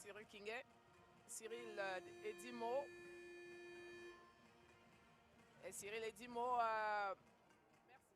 Cyril Kinguet, Cyril Edimo. Et Cyril Edimo, merci.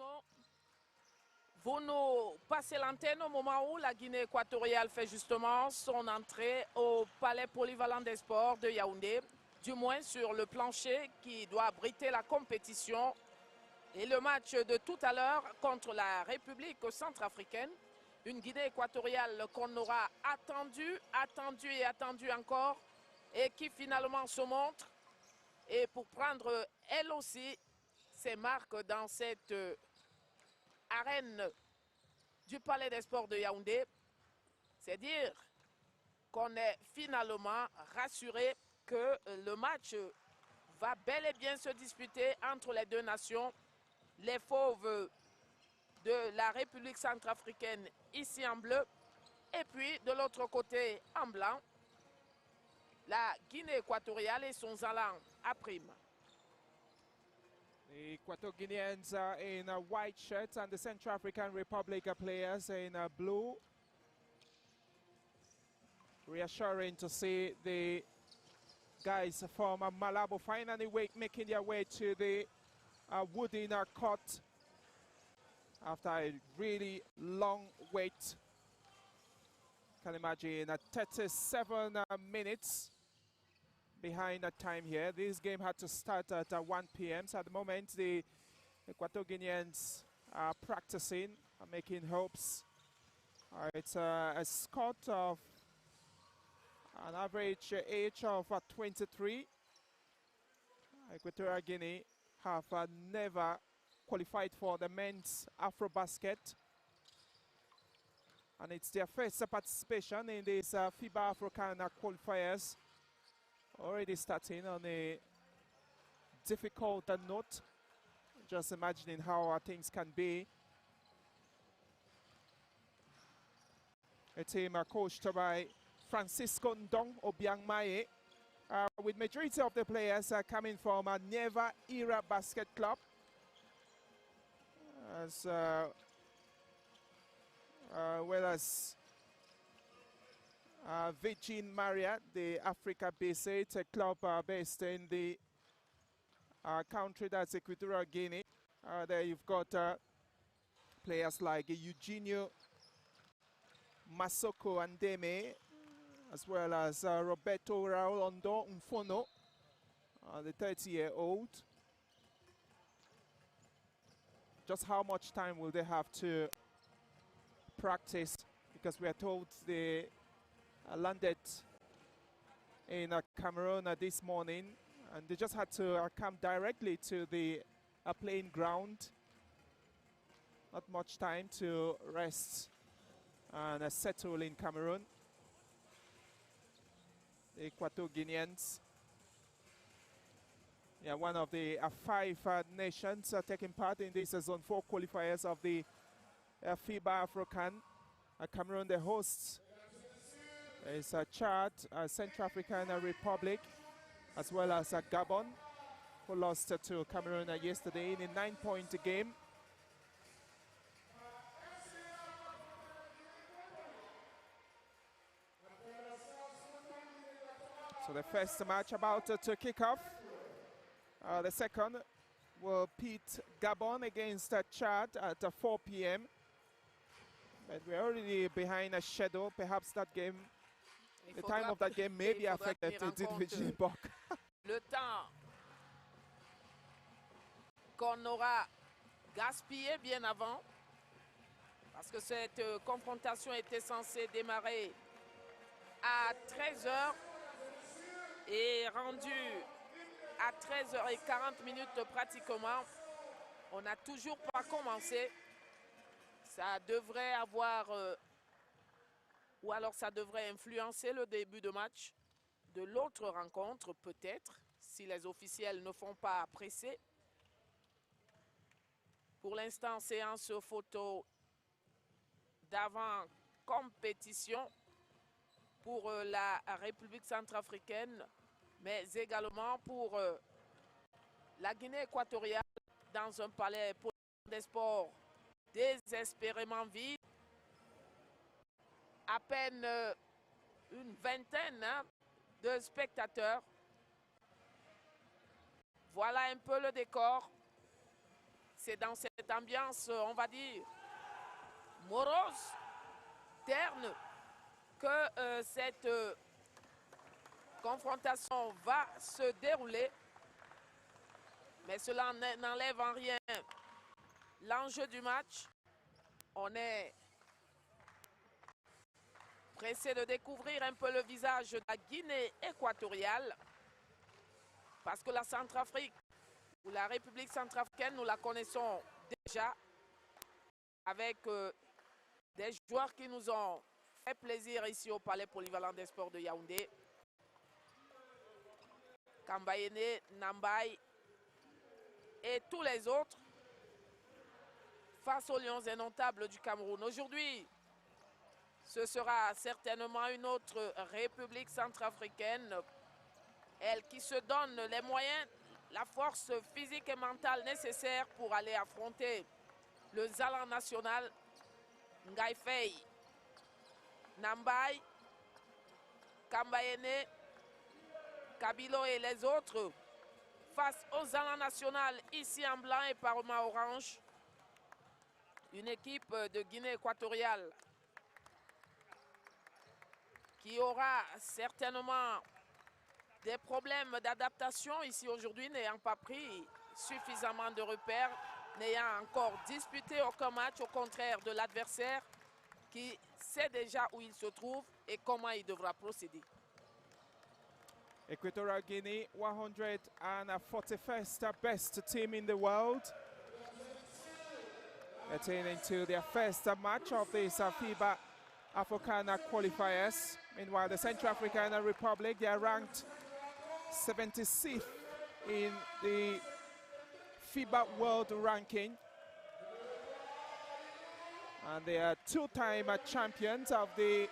Dimo, vous nous passez l'antenne au moment où la Guinée équatoriale fait justement son entrée au palais polyvalent des sports de Yaoundé, du moins sur le plancher qui doit abriter la compétition et le match de tout à l'heure contre la République centrafricaine. Une Guinée équatoriale qu'on aura attendu et attendu encore et qui finalement se montre et pour prendre elle aussi ses marques dans cette arène du Palais des Sports de Yaoundé. C'est dire qu'on est finalement rassuré que le match va bel et bien se disputer entre les deux nations. Les fauves de la République centrafricaine ici en bleu et puis de l'autre côté en blanc, la Guinée équatoriale et son allant à prime. The Equatorial Guineans are in white shirts and the Central African Republic players in blue. Reassuring to see the guys from Malabo finally making their way to the wooden court after a really long wait. Can imagine 37 minutes behind the time here. This game had to start at 1 p.m. So at the moment, the Equatorial Guineans are practicing, making hopes. It's a squad of an average age of 23. Equatorial Guinea have never qualified for the men's AfroBasket. And it's their first participation in these FIBA AfroCan qualifiers. Already starting on a difficult note. Just imagining how things can be. A team coached by Francisco Ndong Obiangmaye, with majority of the players coming from a Neva Era Basket Club. As well as Virgin Marriott, the Africa-based club based in the country that's Equatorial Guinea. There you've got players like Eugenio Masoko Andeme, as well as Roberto Raul Mfono, the 30-year-old. Just how much time will they have to practice? Because we are told they landed in Cameroon this morning, and they just had to come directly to the playing ground. Not much time to rest and settle in Cameroon. The Equatorial Guineans, one of the 5 nations taking part in these Zone 4 qualifiers of the FIBA AfroCan. Cameroon, the hosts, is Chad, Central African Republic, as well as Gabon, who lost to Cameroon yesterday in a 9-point game. So the first match about to kick off. The second will pit Gabon against Chad at 4 p.m. But we're already behind a schedule. Perhaps that game, the time of that game may be affected. Le temps qu'on aura gaspillé bien avant, parce que cette confrontation était censée démarrer à 13h et rendue à 13h40 pratiquement. On n'a toujours pas commencé. Ça devrait avoir, ou alors ça devrait influencer le début de match de l'autre rencontre, peut-être, si les officiels ne font pas presser. Pour l'instant, séance photo d'avant-compétition pour la République centrafricaine, mais également pour la Guinée équatoriale dans un palais des sports désespérément vide. À peine une vingtaine de spectateurs. Voilà un peu le décor. C'est c'est dans cette ambiance, on va dire, morose, terne, que cette confrontation va se dérouler. Mais cela n'enlève en rien l'enjeu du match. On est pressé de découvrir un peu le visage de la Guinée équatoriale. Parce que la Centrafrique, ou la République centrafricaine, nous la connaissons déjà. Avec des joueurs qui nous ont fait plaisir ici au Palais Polyvalent des Sports de Yaoundé. Kambayene, Nambaye et tous les autres face aux Lions indomptables du Cameroun. Aujourd'hui, ce sera certainement une autre République centrafricaine, elle qui se donne les moyens, la force physique et mentale nécessaire pour aller affronter le Zalan national, Ngaïfei, Nambaye, Kambayene, Kabilo et les autres face aux Zalan national ici en blanc et parement orange. Une équipe de Guinée équatoriale qui aura certainement des problèmes d'adaptation ici aujourd'hui, n'ayant pas pris suffisamment de repères, n'ayant encore disputé aucun match, au contraire de l'adversaire qui sait déjà où il se trouve et comment il devra procéder. Equatorial Guinea, 141st best team in the world. Getting into their first match of this FIBA AfroCan qualifiers. Meanwhile, the Central African Republic, they are ranked 76th in the FIBA World Ranking. And they are two-time champions of the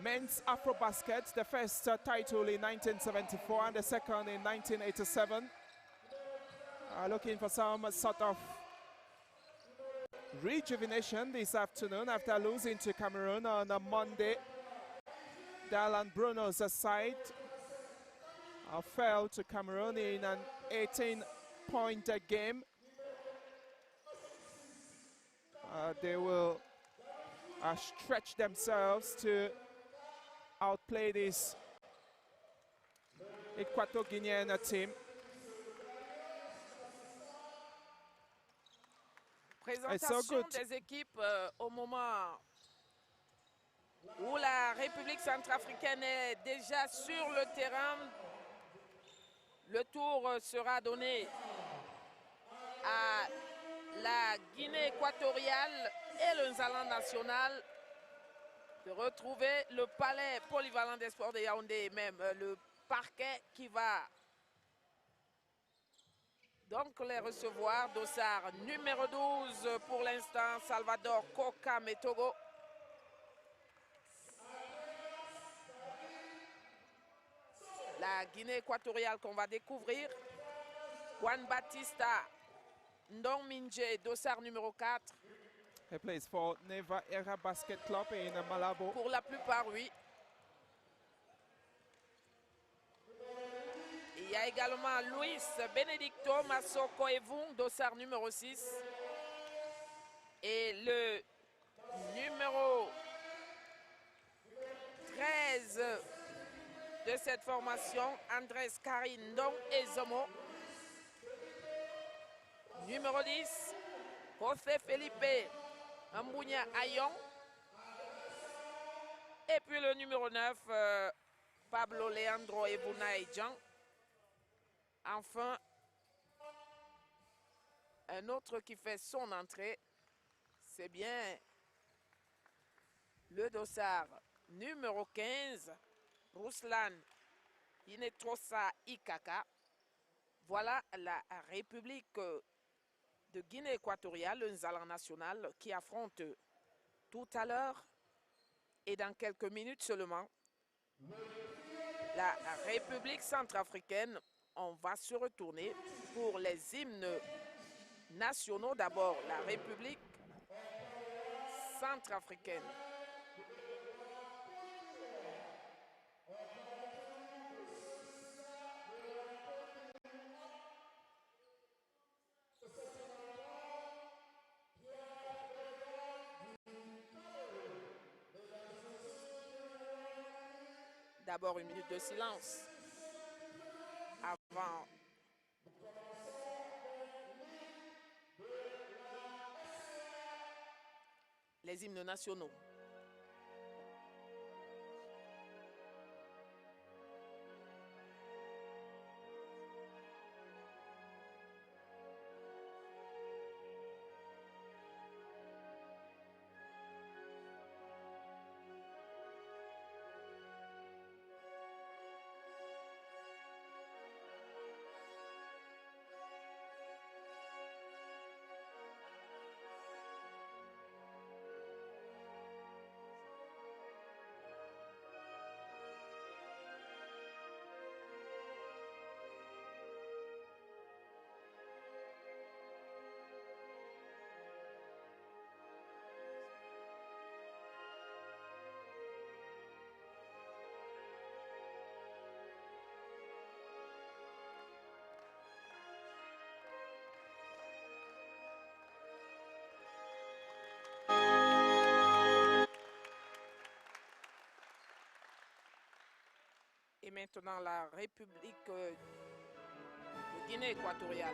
men's Afrobasket, the first title in 1974 and the second in 1987. Looking for some sort of rejuvenation this afternoon after losing to Cameroon on a Monday. Darlan Bruno's side fell to Cameroon in an 18-point game. They will stretch themselves to outplay this Equatorial Guinean team. Présentation des équipes au moment où la République centrafricaine est déjà sur le terrain. Le tour sera donné à la Guinée équatoriale et le Zalan national de retrouver le palais polyvalent des sports de Yaoundé et même le parquet qui va donc les recevoir. Dossard numéro 12 pour l'instant, Salvador Koka Metogo. La Guinée équatoriale qu'on va découvrir. Juan Batista Ndongminje, Dossard numéro 4. He plays for Neva Era Basket Club in Malabo. Pour la plupart, oui. Il y a également Luis Benedicto Masoko Evung, Dossard numéro 6. Et le numéro 13 de cette formation, Andrés Karindong Ezomo. Numéro 10, José Felipe Mbounia Ayon. Et puis le numéro 9, Pablo Leandro Ebunaïdjan. Enfin, un autre qui fait son entrée, c'est bien le dossard numéro 15, Ruslan Inetrosa Ikaka. Voilà la République de Guinée équatoriale, le Zalan national, qui affronte tout à l'heure et dans quelques minutes seulement la République centrafricaine. On va se retourner pour les hymnes nationaux. D'abord, la République centrafricaine. D'abord, une minute de silence avant les hymnes nationaux. Et maintenant, la République de Guinée équatoriale.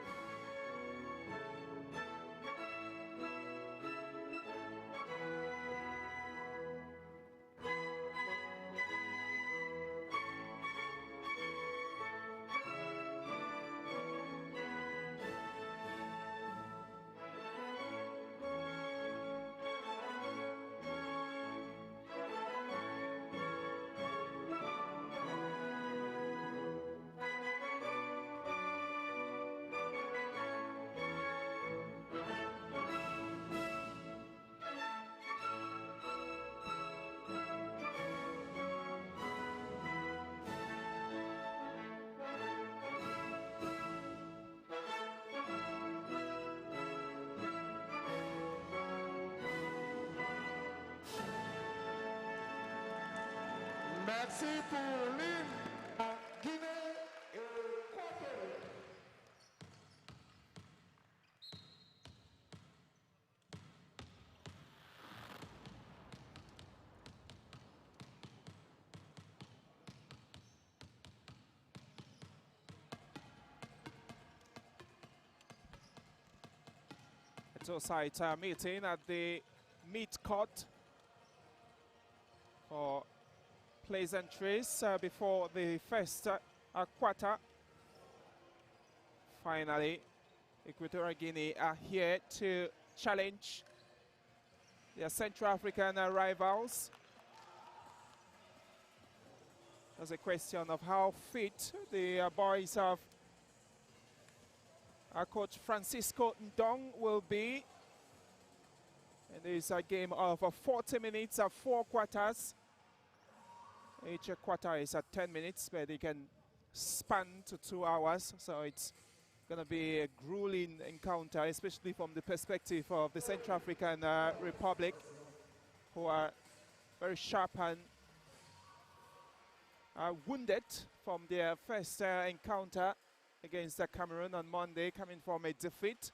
Merci pour l'hymne à Guinée équatoriale. Two-side meeting at the meat court for pleasantries before the first quarter. Finally, Equatorial Guinea are here to challenge their Central African rivals. There's a question of how fit the boys of our coach Francisco Ndong will be. And it's a game of 40 minutes of 4 quarters. Each quarter is at 10 minutes, but they can span to 2 hours. So it's going to be a grueling encounter, especially from the perspective of the Central African Republic, who are very sharp and wounded from their first encounter against Cameroon on Monday, coming from a defeat.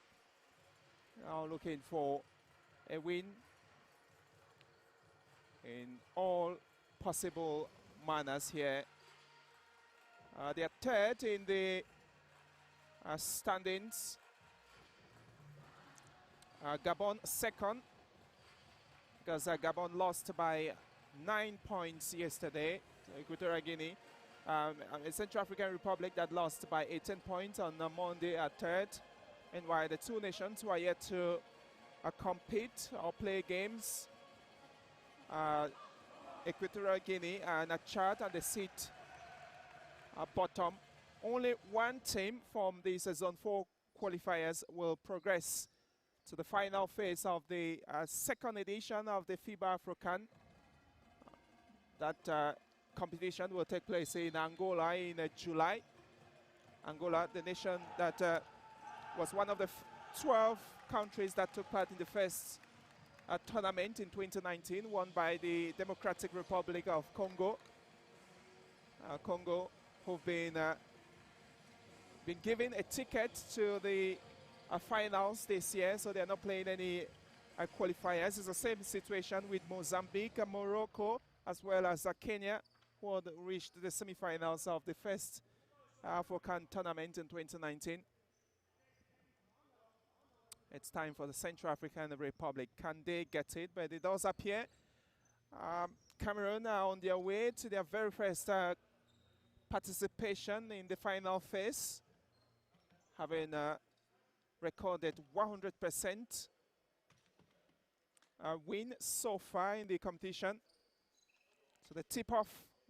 Now looking for a win in all possible manners here. They are third in the standings. Gabon second, because Gabon lost by 9 points yesterday to Equatorial Guinea. The Central African Republic that lost by 18 points on Monday at third. And while the two nations who are yet to compete or play games, Equatorial Guinea and Chad at the seat bottom. Only one team from these Zone 4 qualifiers will progress to the final phase of the second edition of the FIBA AfroCan. That competition will take place in Angola in July. Angola, the nation that was one of the 12 countries that took part in the first tournament in 2019, won by the Democratic Republic of Congo. Congo, who've been given a ticket to the finals this year, so they're not playing any qualifiers. It's the same situation with Mozambique, Morocco, as well as Kenya, squad reached the semi-finals of the first AfroCan tournament in 2019. It's time for the Central African Republic. Can they get it? But it does appear Cameroon are on their way to their very first participation in the final phase, having recorded 100% win so far in the competition. So the tip-off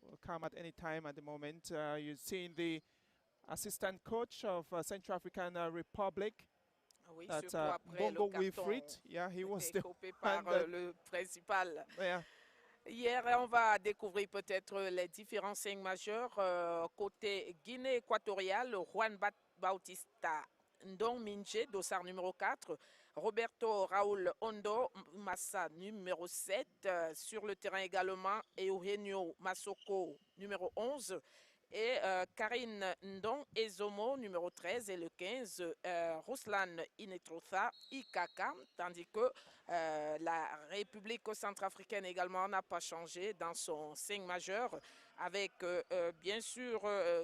will come at any time at the moment. You've seen the assistant coach of Central African Republic. Oui, That surtout après le Bongo carton Wilfried, yeah, he was the découpé par one that, le principal. yeah. Hier, on va découvrir peut-être les différents 5 majeurs. Côté Guinée équatoriale, Juan Bautista Ndong Minje, dossard numéro 4. Roberto Raúl Ondo Massa, numéro 7. Sur le terrain également, Eugenio Masoko, numéro 11. Et Karine Ndong Ezomo, numéro 13, et le 15, Ruslan Inetrotha Ikaka, tandis que la République centrafricaine également n'a pas changé dans son 5 majeur, avec bien sûr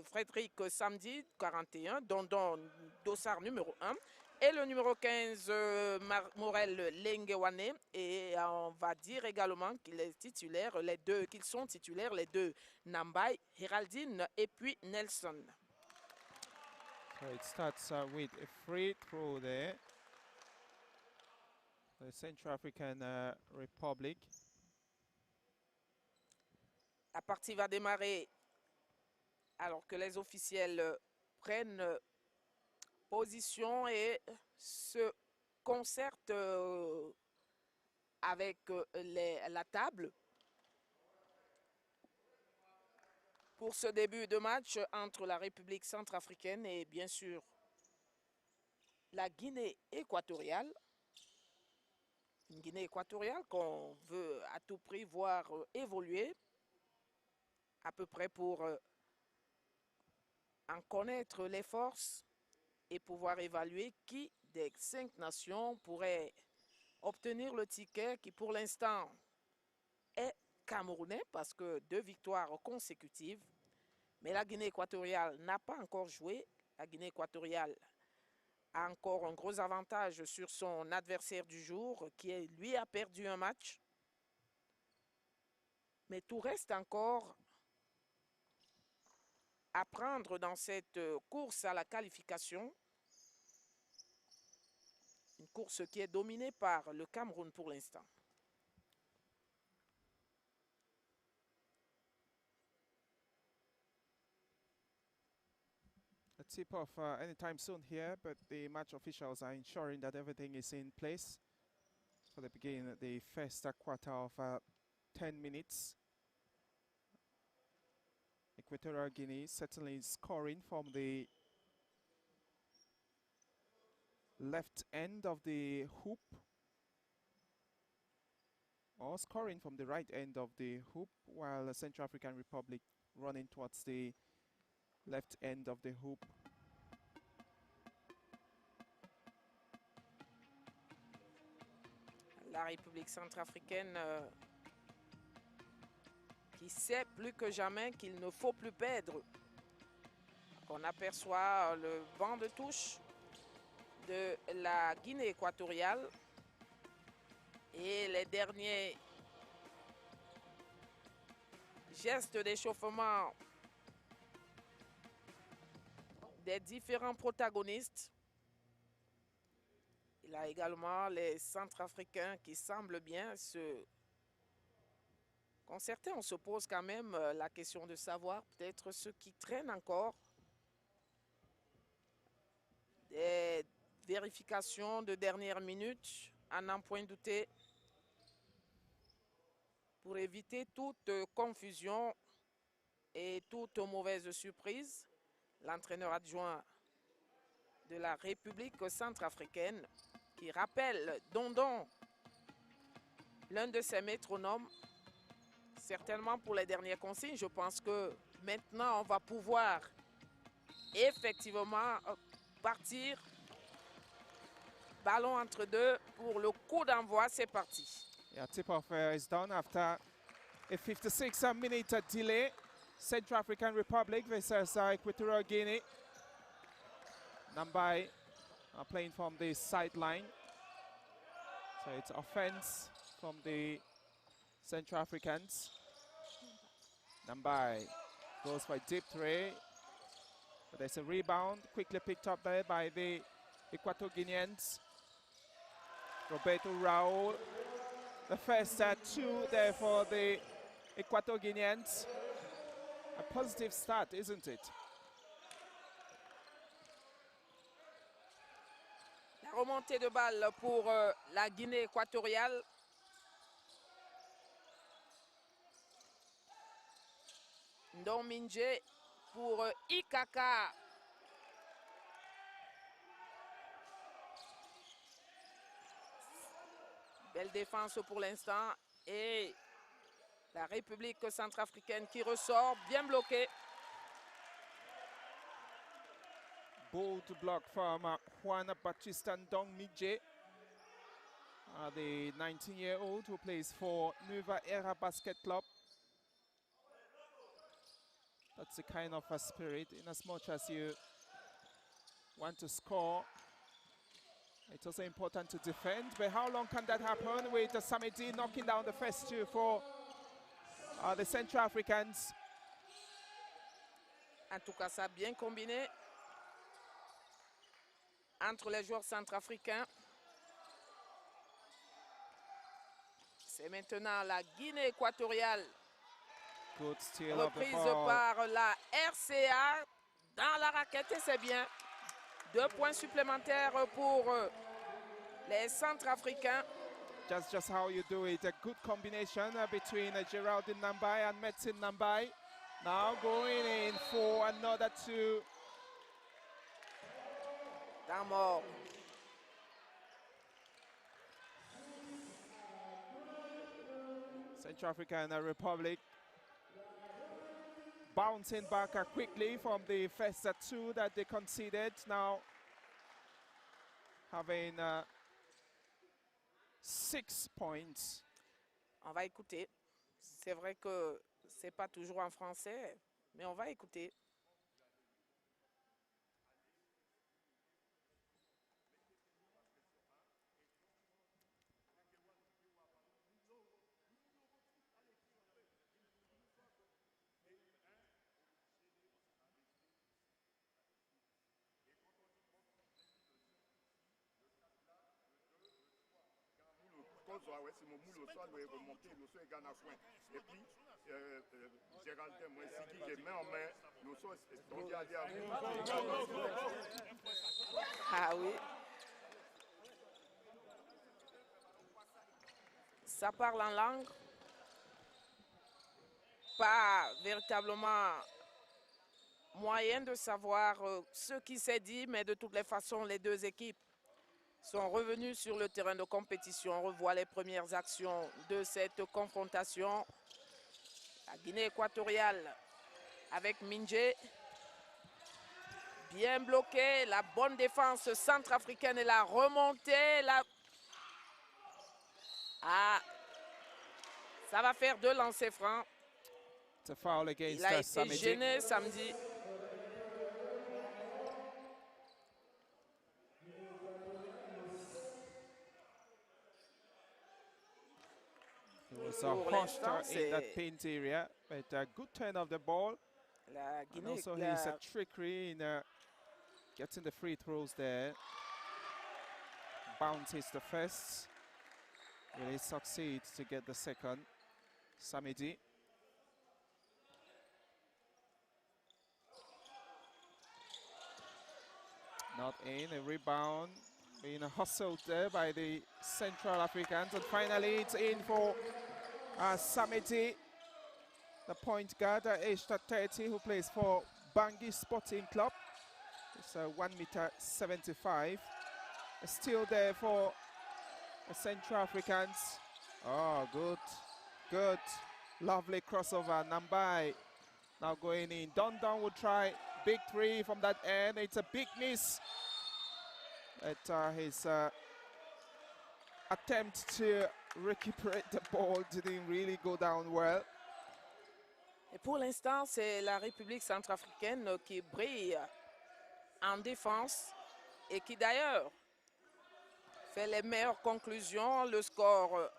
Frédéric Samdi, 41, Dondon Dossard numéro 1, et le numéro 15, Morel Lengewane, et on va dire également qu'il est titulaire, qu'ils sont titulaires, les deux, Nambai, Héraldine et puis Nelson. So it starts with a free throw there. The Central African Republic. La partie va démarrer alors que les officiels prennent position et se concertent avec la table pour ce début de match entre la République centrafricaine et bien sûr la Guinée équatoriale. Une Guinée équatoriale qu'on veut à tout prix voir évoluer, à peu près pour en connaître les forces et pouvoir évaluer qui des 5 nations pourrait obtenir le ticket qui pour l'instant est camerounais parce que 2 victoires consécutives. Mais la Guinée équatoriale n'a pas encore joué. La Guinée équatoriale a encore un gros avantage sur son adversaire du jour qui, lui, a perdu un match. Mais tout reste encore à prendre dans cette course à la qualification. Une course qui est dominée par le Cameroun pour l'instant. A tip-off anytime soon here, but the match officials are ensuring that everything is in place for the beginning of the first quarter of 10 minutes. Equatorial Guinea certainly scoring from the left end of the hoop, or scoring from the right end of the hoop, while the Central African Republic running towards the left end of the hoop. La République centrafricaine qui sait plus que jamais qu'il ne faut plus perdre. On aperçoit le banc de touche de la Guinée équatoriale et les derniers gestes d'échauffement des différents protagonistes. Il y a également les Centrafricains qui semblent bien se concerter. On se pose quand même la question de savoir peut-être ceux qui traînent encore. Des vérifications de dernière minute, à n'en point douter, pour éviter toute confusion et toute mauvaise surprise. L'entraîneur adjoint de la République centrafricaine qui rappelle Dondon, l'un de ses métronomes, certainement pour les dernières consignes. Je pense que maintenant on va pouvoir effectivement partir. Ballon entre deux pour le coup d'envoi, c'est parti. Yeah, tip-off is done after a 56-minute delay. Central African Republic versus Equatorial Guinea. Nambai playing from the sideline. So it's offense from the Central Africans. Nambai goes for a deep three. But there's a rebound, quickly picked up there by the Equatorial Guineans. Roberto Raul. The first two there for the Equatorial Guineans. A positive start, isn't it? La remontée de balle pour la Guinée équatoriale. Ndominje pour Ikaka. Belle défense pour l'instant. Et la République centrafricaine qui ressort, bien bloquée. Bold block from Juan Batista Ndongmije, the 19-year-old who plays for Nueva Era Basket Club. That's the kind of a spirit, in as much as you want to score, it's also important to defend. But how long can that happen with Samedi knocking down the first two for the Central Africans? En tout cas, ça a bien combiné entre les joueurs centrafricains. C'est maintenant la Guinée équatoriale. Good steal of the Reprise ball. par la RCA dans la raquette et c'est bien. 2 points supplémentaires pour les Centrafricains. That's just how you do it. A good combination between Geraldine Nambai and Metsin Nambai. Now going in for another two. Temps mort. Central African Republic bouncing back quickly from the first two that they conceded. Now having 6 points. On va écouter. C'est vrai que c'est pas toujours en français, mais on va écouter. C'est mon moule au sol, doit remonter, le sol est gagné à point. Et puis, Géraldin, moi, si j'ai main en main, le sol est tombé à Ah oui. Ça parle en langue. Pas véritablement moyen de savoir ce qui s'est dit, mais de toutes les façons, les deux équipes sont revenus sur le terrain de compétition. On revoit les premières actions de cette confrontation. La Guinée équatoriale avec Minje. Bien bloqué, la bonne défense centrafricaine et la remontée. Ah, ça va faire 2 lancers francs. It's a foul against Il a été Samedi. gêné samedi. It was a hush in that paint area, but a good turn of the ball. La And Guinée, also his trickery in getting the free throws there. Bounces the first. Will he succeed to get the second? Samedi. Not in, a rebound. Being hustled there by the Central Africans. And finally it's in for Samedi, the point guard, aged 30, who plays for Bangui Sporting Club. It's 1.75 m. Still there for the Central Africans. Oh, good. Lovely crossover. Nambai now going in. Dondon will try big three from that end. It's a big miss. At his attempt to recuperate the ball didn't really go down well. Et pour l'instant, c'est la République centrafricaine qui brille en défense et qui d'ailleurs fait les meilleures conclusions. Le score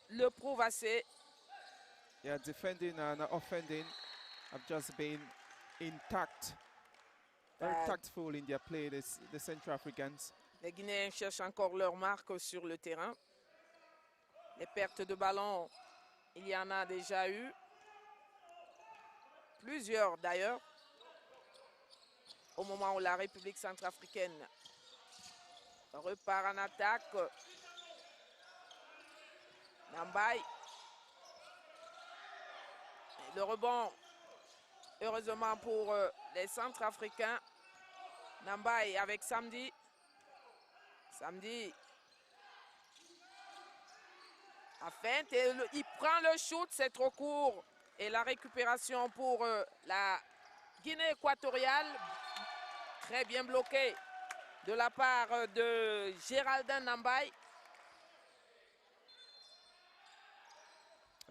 le prouve assez. Yeah, defending and offending have just been intact. Very tactful in their play, the Central Africans. Les Guinéens cherchent encore leur marque sur le terrain. Les pertes de ballon, il y en a déjà eu. Plusieurs d'ailleurs. Au moment où la République centrafricaine repart en attaque. Nambaye. Et le rebond, heureusement pour les Centrafricains. Nambaye avec Samdi. Samdi. A feinte et il prend le shoot, c'est trop court. Et la récupération pour la Guinée équatoriale. Très bien bloqué de la part de Géraldin Nambaye.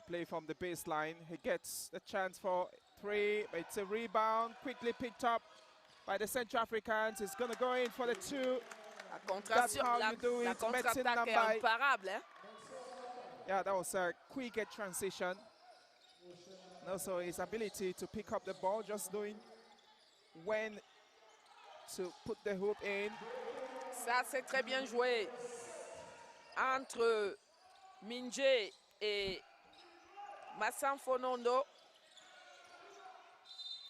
Play from the baseline. He gets the chance for three. It's a rebound. Quickly picked up by the Central Africans. He's going to go in for the two. That's how you do it. La contre-attaque est imparable. Hein? Yeah, that was a quick transition. And also his ability to pick up the ball, just knowing when to put the hoop in. Ça, c'est très bien joué entre Minje et Massanfonondo.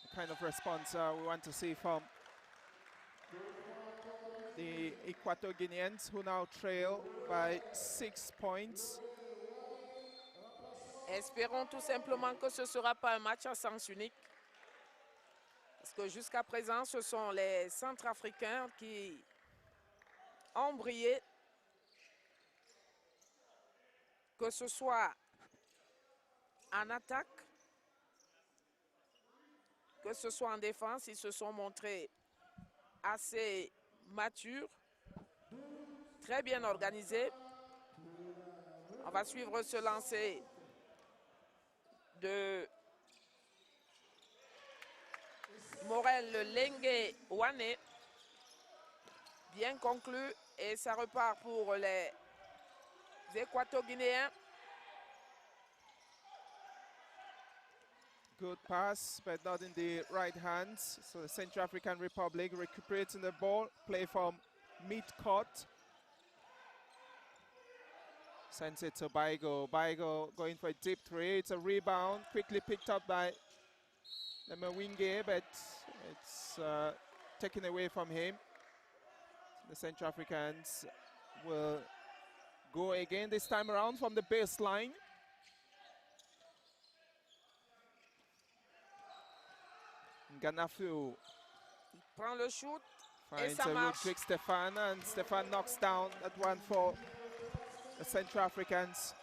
The kind of response we want to see from the Equatorial Guineans, who now trail by 6 points. Espérons tout simplement que ce ne sera pas un match à sens unique. Parce que jusqu'à présent, ce sont les Centrafricains qui ont brillé. Que ce soit en attaque, que ce soit en défense, ils se sont montrés assez matures, très bien organisés. On va suivre ce lancer de Morel Lengue Wane, bien conclu, et ça repart pour les Équato-Guinéens. Good pass, but not in the right hands. So the Central African Republic recuperating the ball, play from mid-court. Sends it to Baigo. Baigo going for a deep three. It's a rebound, quickly picked up by the Mwinge, but it's taken away from him. The Central Africans will go again this time around from the baseline. Ganafu prend le shoot finds et ça marche. Rodrigue Stefan, and Stefan knocks down that one for the Central Africans.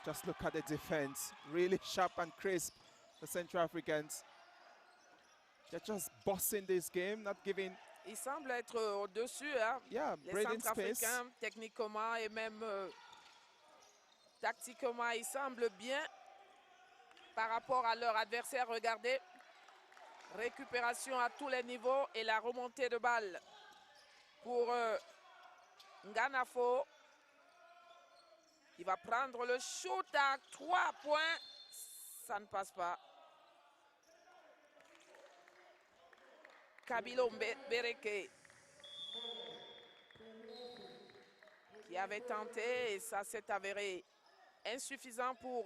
Just look at the defense, really sharp and crisp. The Central Africans, they're just bossing this game, not giving. Ils semblent être au-dessus, hein? Yeah, Les Centrafricains, techniquement et même tactiquement, ils semblent bien par rapport à leur adversaire. Regardez, récupération à tous les niveaux et la remontée de balle pour Nganafo. Il va prendre le shoot à 3 points. Ça ne passe pas. Kabilo Bereke qui avait tenté et ça s'est avéré insuffisant pour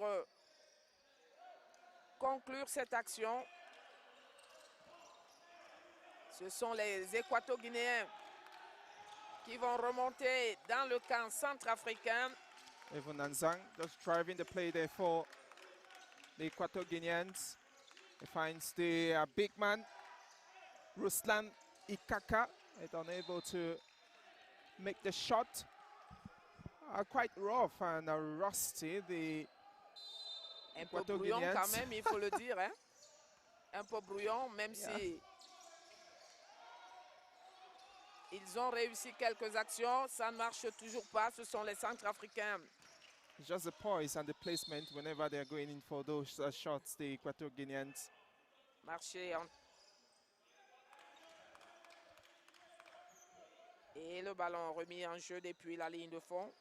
conclure cette action. Ce sont les Équato-Guinéens qui vont remonter dans le camp centrafricain. Evan Nanzang just driving the play there for the Equatorial Guineans. He finds the big man, Ruslan Ikaka, is unable to make the shot. Quite rough and rusty, the Un peu brouillon quand même, il faut le dire. Hein? Un peu brouillon, même si Ils ont réussi quelques actions. Ça ne marche toujours pas. Ce sont les Centrafricains. Just the poise and the placement whenever they're going in for those shots, the Equatorial Guineans. Marché en... Et le ballon remis en jeu depuis la ligne de fond.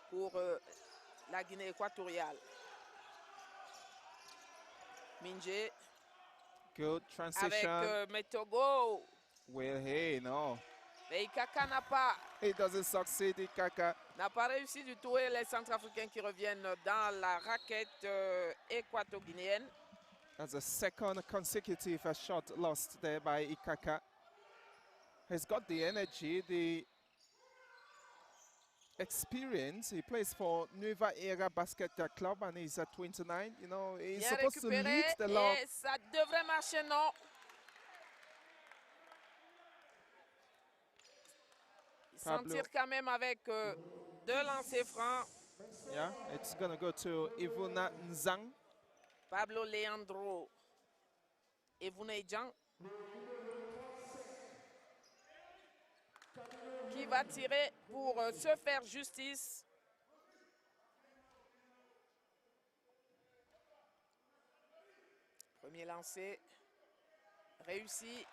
Pour la Guinée équatoriale. Minje. Good transition. Avec Metogo. Well, hey, no. Mais Ikaka n'a pas... It doesn't succeed, Ikaka. N'a pas réussi du tout. Et les Centrafricains qui reviennent dans la raquette équato-guinéenne. That's a second consecutive shot lost there by Ikaka. He's got the energy, the experience. He plays for Nueva Era Basket Club and he's at 29. You know, he's Bien supposed to lead the récupéré lock. et ça devrait marcher, non? Il s'en Pablo. tire quand même avec deux lancers francs. Yeah, it's going to go to Ivuna Nzang. Pablo Leandro Evunejan qui va tirer pour se faire justice. Premier lancé réussi.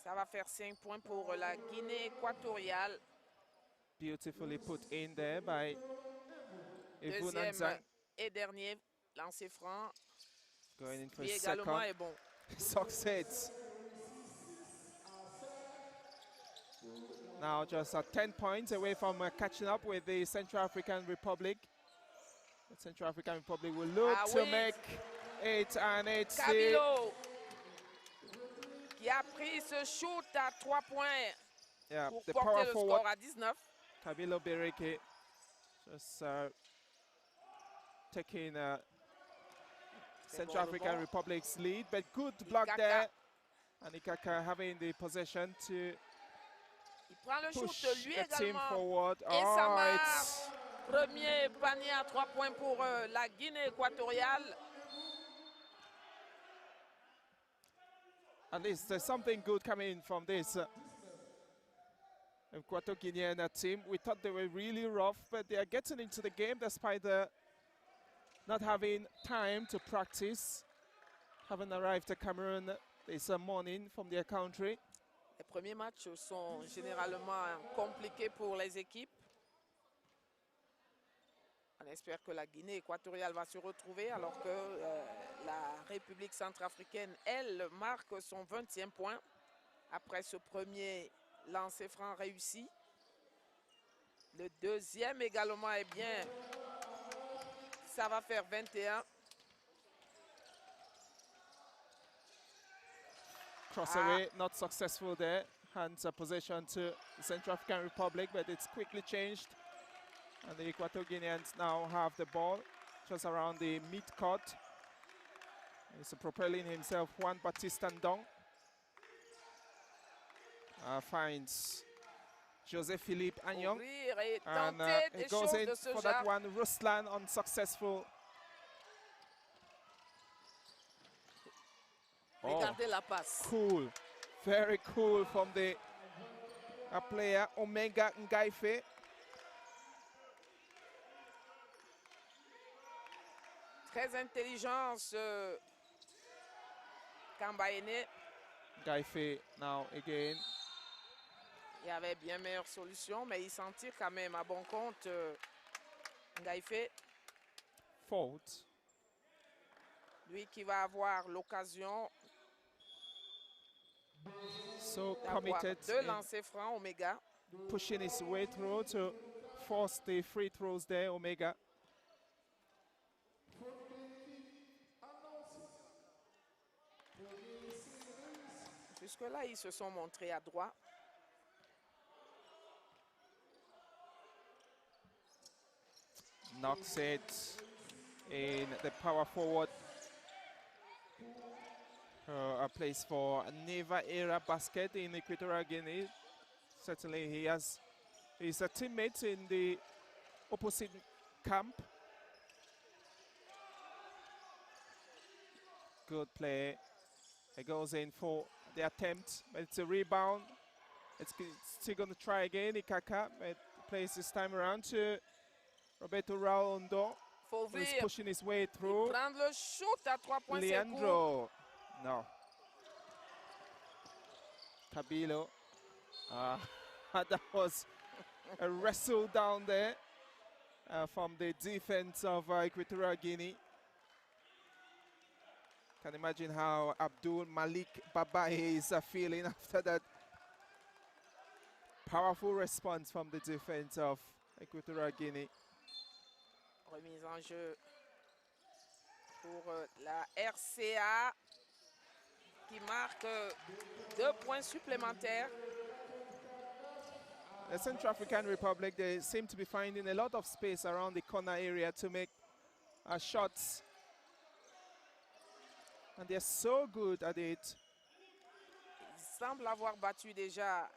Ça va faire 5 points pour la Guinée équatoriale. Beautifully put in there by Ivuna Nzang. Deuxième et dernier lancer franc. Going in for Lui a également second. est bon. Success. Now just 10 points away from catching up with the Central African Republic. The Central African Republic will look to oui. make it, and it's the Kabilo qui a pris ce shoot à 3 points pour the porter power le forward score à 19. Kabilo Bereke just taking Central African Republic's lead, but good block Ikaka. there, and Ikaka having the possession to Il prend le push shoot lui the team également. forward. Et ça Oh, marche. it's Premier panier à 3 points pour la Guinée équatoriale. at least there's something good coming from this Equatorial Guinean team. We thought they were really rough, but they are getting into the game despite not having time to practice. Haven't arrived at Cameroon this morning from their country. Les premiers matchs sont généralement compliqués pour les équipes. On espère que la Guinée équatoriale va se retrouver alors que la République centrafricaine, elle, marque son 20e point après ce premier lancer franc réussi. Le deuxième également est bien. Ça va faire 21. Cross away, not successful there. Hands a possession to the Central African Republic, but it's quickly changed. And the Equatorial Guineans now have the ball just around the mid-court. He's propelling himself Juan Batista Ndong. Finds Joseph Philippe Agnon. And he goes in for that one. Ruslan unsuccessful. Regardez la passe. Cool. Very cool from the player Omega Ngaife. Très intelligent ce Kambaene. Ngaife now again. Il y avait bien meilleure solution, mais il s'en tire quand même à bon compte. Ngaife. Fault. Lui qui va avoir l'occasion d'avoir deux lancers francs, Omega. Pushing his way through to force the free throws there, Omega. Jusque-là, ils se sont montrés à droit. Knocks it in the power forward. A place for Neva Era Basket in Equatorial Guinea. Certainly he's a teammate in the opposite camp. Good play. It goes in for the attempt, but it's a rebound. It's still going to try again. Ikaka plays this time around to Roberto Raundo, who is pushing his way through. Prendre le shoot à 3 points, Leandro. No. Cabilo. That was a wrestle down there from the defense of Equatorial Guinea. Can imagine how Abdul Malik Babaye is feeling after that powerful response from the defense of Equatorial Guinea. Remise en jeu pour la RCA qui marque 2 points supplémentaires. The Central African Republic, they seem to be finding a lot of space around the corner area to make shots. And they're so good at it. Ils semblent avoir battu déjà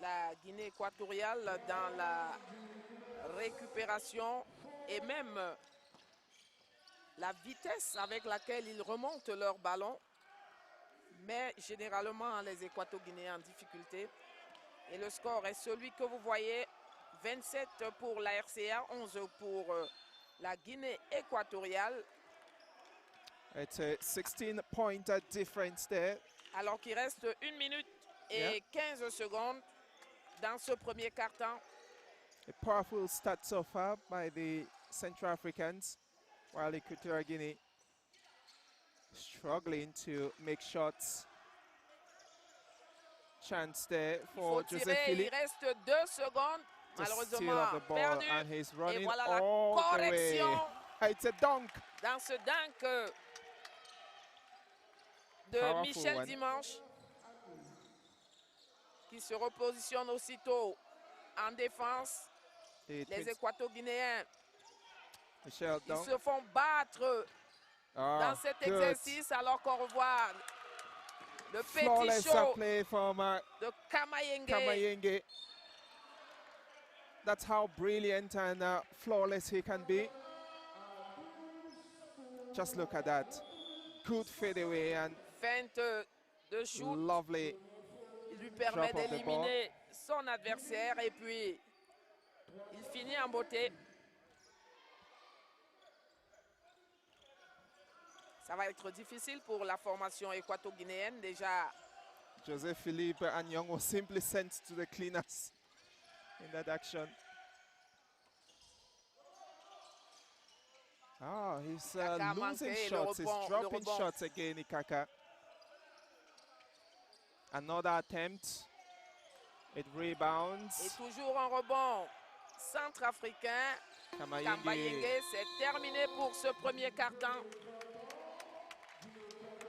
la Guinée équatoriale dans la récupération et même la vitesse avec laquelle ils remontent leur ballon. Mais généralement, les Équato-Guinéens en difficulté. Et le score est celui que vous voyez, 27 pour la RCA, 11 pour la Guinée équatoriale. It's a 16-point difference there. Alors qu'il reste 1 minute et 15 secondes dans ce premier quart-temps. A powerful start so far by the Central Africans, while Equatorial Guinea struggling to make shots. Chance there for Joseph Philippe. Il reste 2 secondes. Malheureusement perdu. And he's running et voilà la all correction. The way. It's a dunk. Dans ce dunk de Powerful Michel one. Dimanche, qui se repositionne aussitôt en défense. Les Équato-Guinéens, ils se font battre dans cet exercice, alors qu'on revoit le petit show play from, de Kamayenge. That's how brilliant and flawless he can be. Just look at that. Good fadeaway and feinte de shoot. Lovely. Il lui permet d'éliminer son adversaire et puis il finit en beauté. Ça va être difficile pour la formation équato-guinéenne. Déjà, Joseph Philippe Anyong was simply sent to the cleaners in that action. He's losing shots. He's dropping shots again, Ikaka. Another attempt. It rebounds. Et toujours un rebond centrafricain. Kamayenge, c'est terminé pour ce premier quart-temps.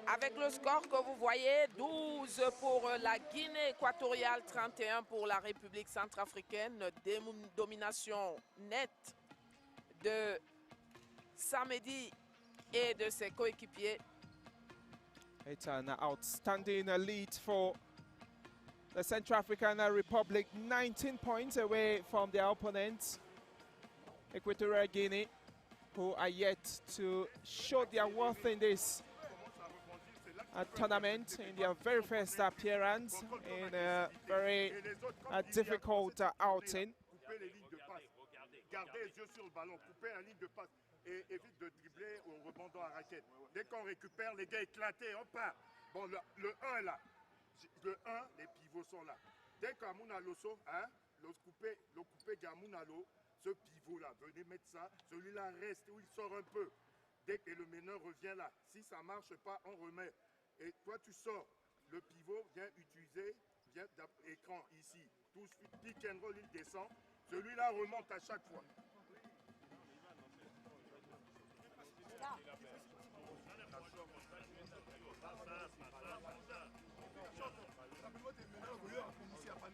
Avec le score que vous voyez, 12 pour la Guinée équatoriale, 31 pour la République centrafricaine. Domination nette de Samedi et de ses coéquipiers. It's an outstanding lead for the Central African Republic, 19 points away from their opponents, Equatorial Guinea, who are yet to show their worth in this tournament in their very first appearance in a very difficult outing. Gardez les yeux sur le ballon, coupez la ligne de passe et évite de dribbler au rebondant à raquette. Dès qu'on récupère, les gars éclatés, on part. Bon, le 1 là. Le 1, les pivots sont là. Dès qu'Amouna Loso, hein, le coupé Gamounalo, ce pivot-là, venez mettre ça, celui-là reste où il sort un peu. Dès que le meneur revient là, si ça ne marche pas, on remet. Et toi, tu sors. Le pivot vient utiliser, vient écran ici. Tout de suite, pick and roll, il descend. Celui-là remonte à chaque fois.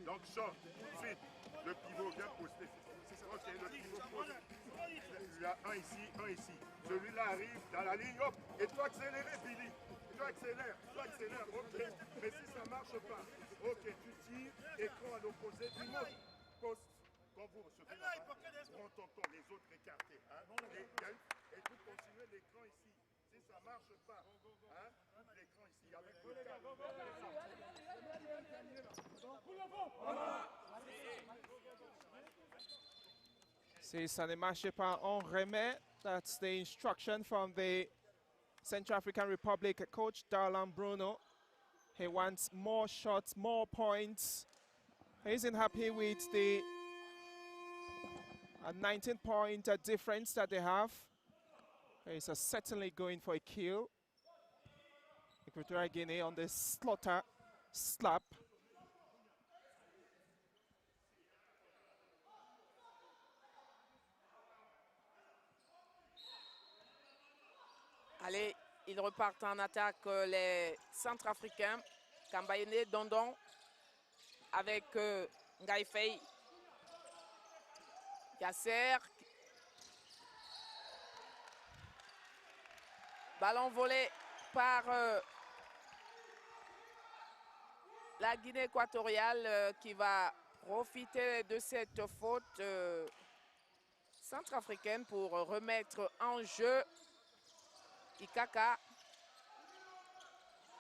Donc, short, vite. Le pivot vient poster. Ok, le pivot pose. Il y a un ici. Celui-là arrive dans la ligne, hop. Et toi, accélérez, Billy. Toi, accélère. Ok. Mais si ça ne marche pas, ok, tu tires, écran à l'opposé, tu montes. Poste. Quand vous recevez la balle, prends ton temps, les autres écartés. Hein? Et vous continuez l'écran ici. Si Si ça marche pas, hein, l'écran ici avec le Si ça ne marche pas, on remet. That's the instruction from the Central African Republic coach, Darlan Bruno. He wants more shots, more points. He isn't happy with the 19-point difference that they have. He's certainly going for a kill. Equatorial Guinea on the slaughter slap. Allez, ils repartent en attaque, les Centrafricains. Kambayene, Dondon, avec Ngaïfei. Yasser. Ballon volé par la Guinée équatoriale qui va profiter de cette faute centrafricaine pour remettre en jeu Ikaka.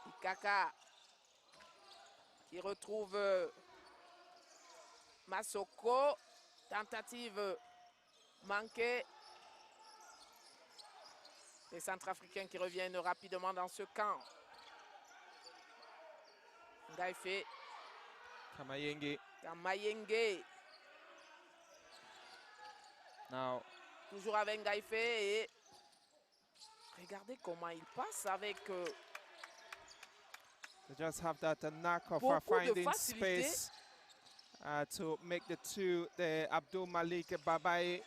Ikaka qui retrouve Masoko. Tentative manquée. Les Centrafricains qui reviennent rapidement dans ce camp. Ngaïfé. Kamayenge. Kamayenge. Now. Toujours avec Ngaïfé et regardez comment il passe avec They just have that knack of finding space to make the Abdul Malik Babaye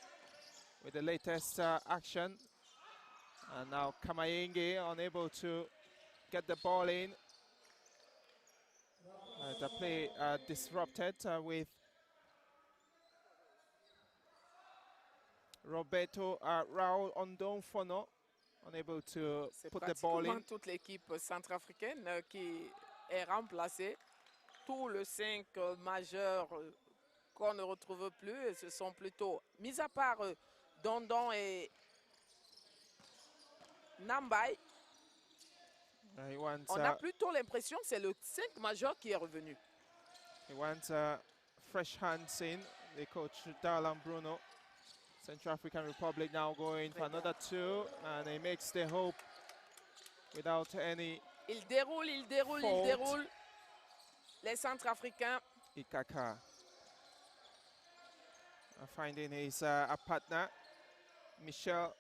with the latest action. And now Kamayenge unable to get the ball in. The play disrupted with Roberto Raul Ondonfono unable to put the ball in. C'est toute l'équipe centrafricaine qui est remplacée. Tout le 5 majeur qu'on ne retrouve plus, ce sont plutôt, mis à part Dondon et Nambai, on a plutôt l'impression que c'est le 5 majeur qui est revenu. He wants fresh hands in, the coach Darlan Bruno. Central African Republic now going for another 2, and he makes the hope without any Il déroule, il déroule, fault. Il déroule. Les Centrafricains. Ikaka finding his a partner, Michel,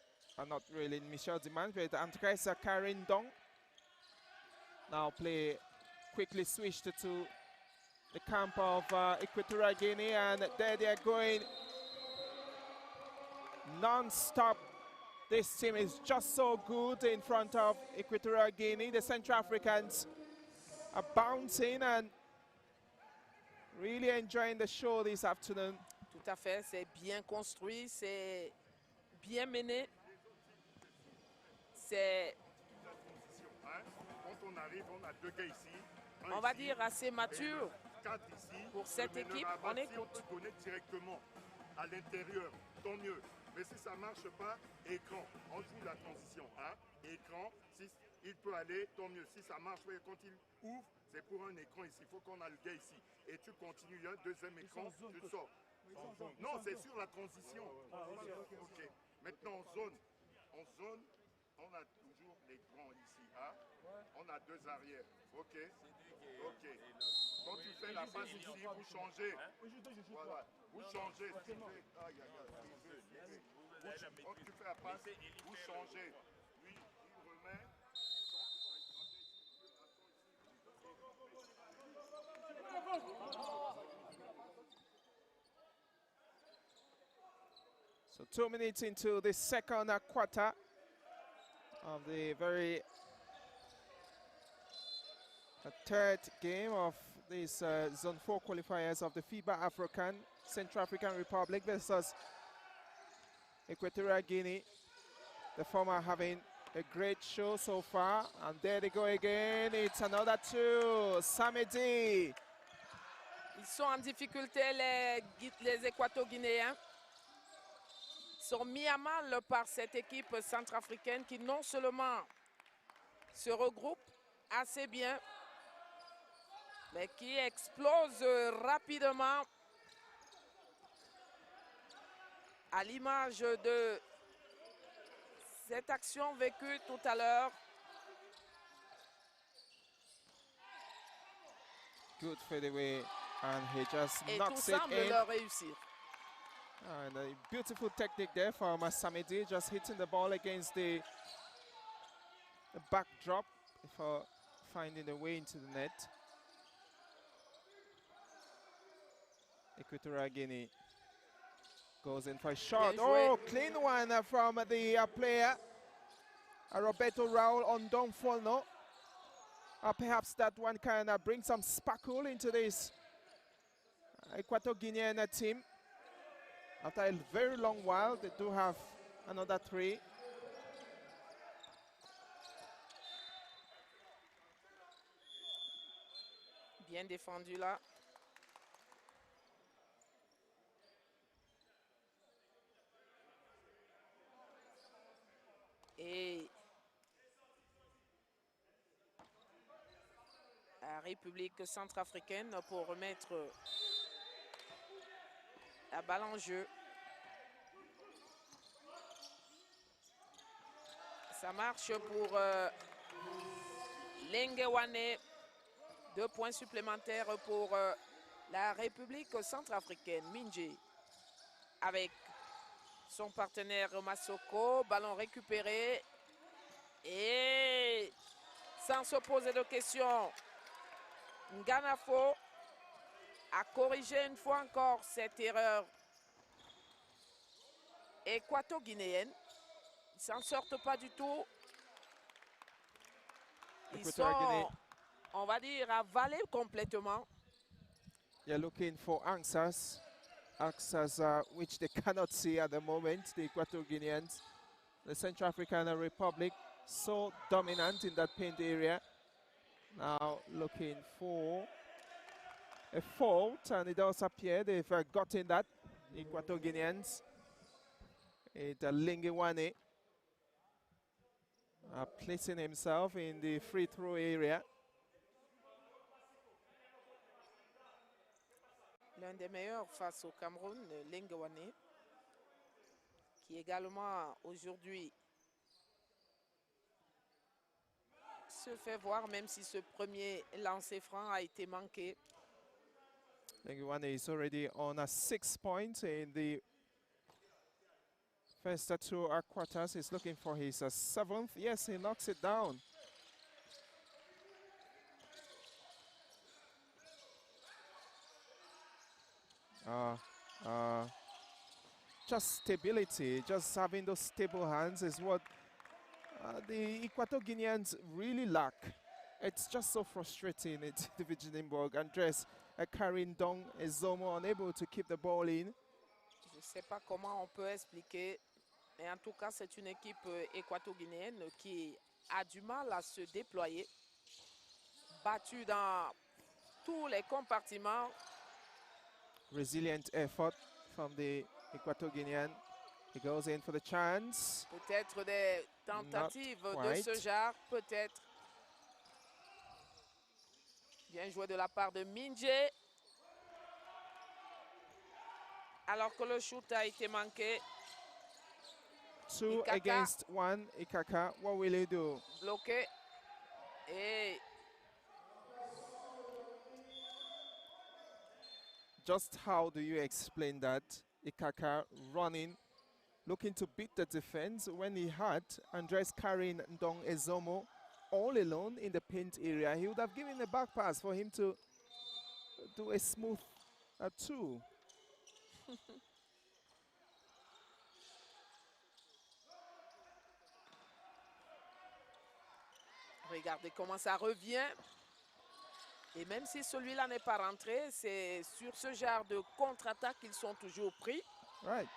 not really Michel Diman, but Andres Karindong. Now play quickly switched to the camp of Equatorial Guinea, and there they are going non-stop. This team is just so good in front of Equatorial Guinea. The Central Africans are bouncing and really enjoying the show this afternoon. Tout à fait, c'est bien construit, c'est bien mené. C'est, quand on arrive, on a 2 gars ici. on va dire, assez mature 4 ici. pour cette équipe. On écoute. Si on peut connecter directement à l'intérieur, tant mieux. Mais si ça ne marche pas, écran. On joue la transition. Hein? Écran, si il peut aller, tant mieux. Si ça marche, quand il ouvre, c'est pour un écran ici. Il faut qu'on a le gars ici. Et tu continues, il y a un deuxième écran, tu sors. Non, c'est sur la transition. Ok. Maintenant, en zone, on a toujours les grands ici. Hein? On a 2 arrières. Ok. Ok. Quand tu fais la passe ici, vous changez. Voilà. Vous changez. Quand tu fais la passe, vous changez. Lui, il remet. So 2 minutes into the second quarter of the very third game of these Zone 4 qualifiers of the FIBA AfroCan, Central African Republic versus Equatorial Guinea. The former having a great show so far, and there they go again. It's another 2. Samedi. Ils sont en difficulté, les Équato-Guinéens. Ils sont mis à mal par cette équipe centrafricaine qui non seulement se regroupe assez bien, mais qui explose rapidement à l'image de cette action vécue tout à l'heure. Good fadeaway, and he just Et tout knocks it semble in. leur réussir. And a beautiful technique there from Samedi, just hitting the ball against the backdrop before finding a way into the net. Equatorial Guinea goes in for a shot. Oh, clean one from the player. Roberto Raul on Don Folno. Perhaps that one can bring some sparkle into this Equatorial Guinean team. After a very long while, they do have another 3. Bien défendu là. Et la République centrafricaine pour remettre la balle en jeu. Ça marche pour Lengewane. 2 points supplémentaires pour la République centrafricaine. Minji avec son partenaire Masoko. Ballon récupéré. Et sans se poser de questions, Nganafo a corrigé une fois encore cette erreur équato-guinéenne. Ils ne s'en sortent pas du tout. Ils sont, on va dire, avalés complètement. They're looking for answers which they cannot see at the moment, the Equatorial Guineans. The Central African Republic, so dominant in that paint area. Now looking for a fault, and it does appear they've gotten that, the Equatorial Guineans. Lingiwane placing himself in the free throw area. L'un des meilleurs face au Cameroun, Lingiwane, qui également aujourd'hui se fait voir, même si ce premier lancer franc a été manqué. Lingiwane is already on a 6 points in the first 2 quarters. He's looking for his 7th. Yes, he knocks it down. Just stability, just having those stable hands is what the Equatorial Guineans really lack. It's just so frustrating. It's Divisionenburg. Andres carrying Dong Ezomo, unable to keep the ball in. Je ne sais pas comment on peut expliquer, mais en tout cas, c'est une équipe équato-guinéenne qui a du mal à se déployer, battue dans tous les compartiments. Resilient effort from the Equatorial Guinean. He goes in for the chance. Peut-être des tentatives de ce genre, peut-être. Bien joué de la part de Minje. Alors que le shoot a été manqué. 2 against 1, Ikaka. What will he do? Bloqué. Et just how do you explain that? Ikaka running, looking to beat the defense when he had Andres carrying Ndong Ezomo all alone in the paint area. He would have given a back pass for him to do a smooth 2. regardez comment ça revient. Et même si celui-là n'est pas rentré, c'est sur ce genre de contre-attaque qu'ils sont toujours pris. Right.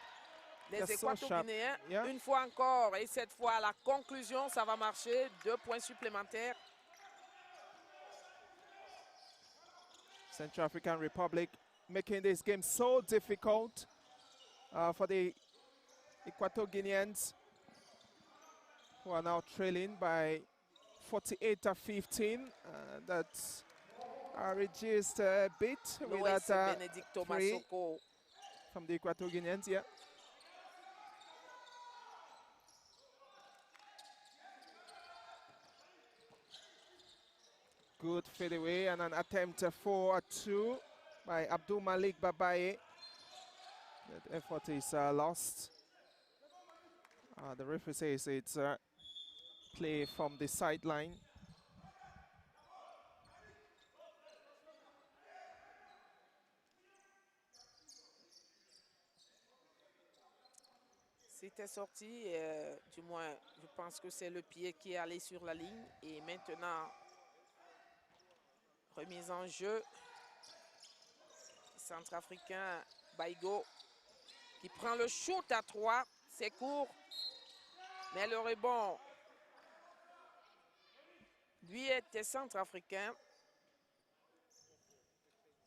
Les Équato-Guinéens, une fois encore, et cette fois à la conclusion, ça va marcher. 2 points supplémentaires. Central African Republic making this game so difficult for the Equatorial Guineans, who are now trailing by 48-15. That's reduced a bit with Luis that Benedicto three Masoko. from the Equatorial Guineans, yeah. Good fadeaway and an attempt for a 2 by Abdul Malik Babaye. That effort is lost. The referee says it's play from the sideline. C'était sorti, du moins, je pense que c'est le pied qui est allé sur la ligne. Et maintenant, remise en jeu. Centrafricain Baigo qui prend le shoot à 3. C'est court, mais le rebond, lui, était centrafricain.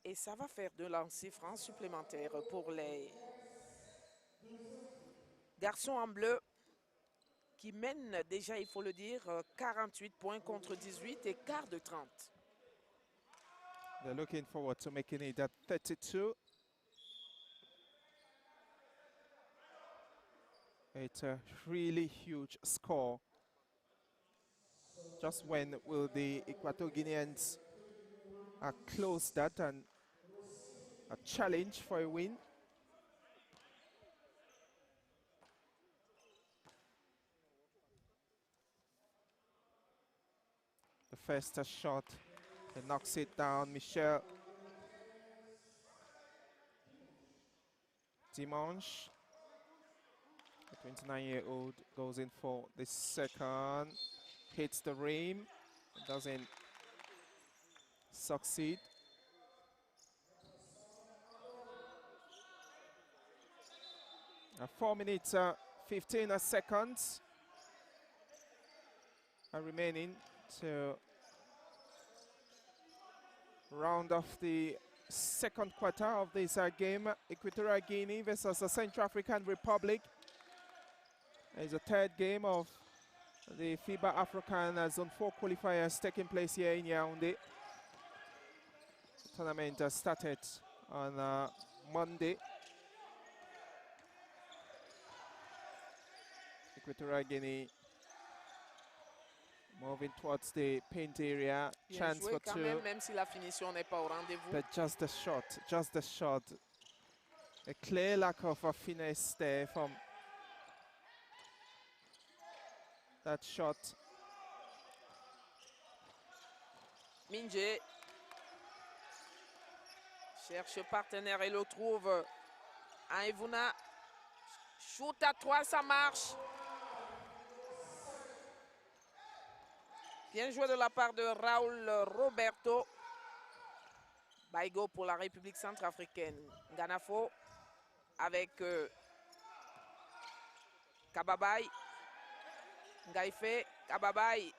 Et ça va faire 2 lancers francs supplémentaires pour les garçons en bleu qui mènent déjà, il faut le dire, 48 points contre 18 et quart de 30. They're looking forward to making it at 32. It's a really huge score. Just when will the Equatorial Guineans close that and a challenge for a win? The first shot, he knocks it down. Michel Dimanche, the 29-year-old, goes in for the second, hits the rim, doesn't succeed. 4 minutes, 15 seconds are remaining to round off the second quarter of this game. Equatorial Guinea versus the Central African Republic. It's the third game of the FIBA AfroCan Zone 4 qualifiers taking place here in Yaoundé. The tournament started on Monday. Equatorial Guinea moving towards the paint area. Bien Chance joué for quand 2. même si la finition n'est pas au rendez-vous. But just the shot, just the shot. A clear lack of a finesse there from that shot. Minje cherche partenaire et le trouve. Aivuna, shoot à 3, ça marche. Bien joué de la part de Raoul Roberto. Baigo pour la République centrafricaine. Ganafo avec Kababay. Ngaïfe, Kababay.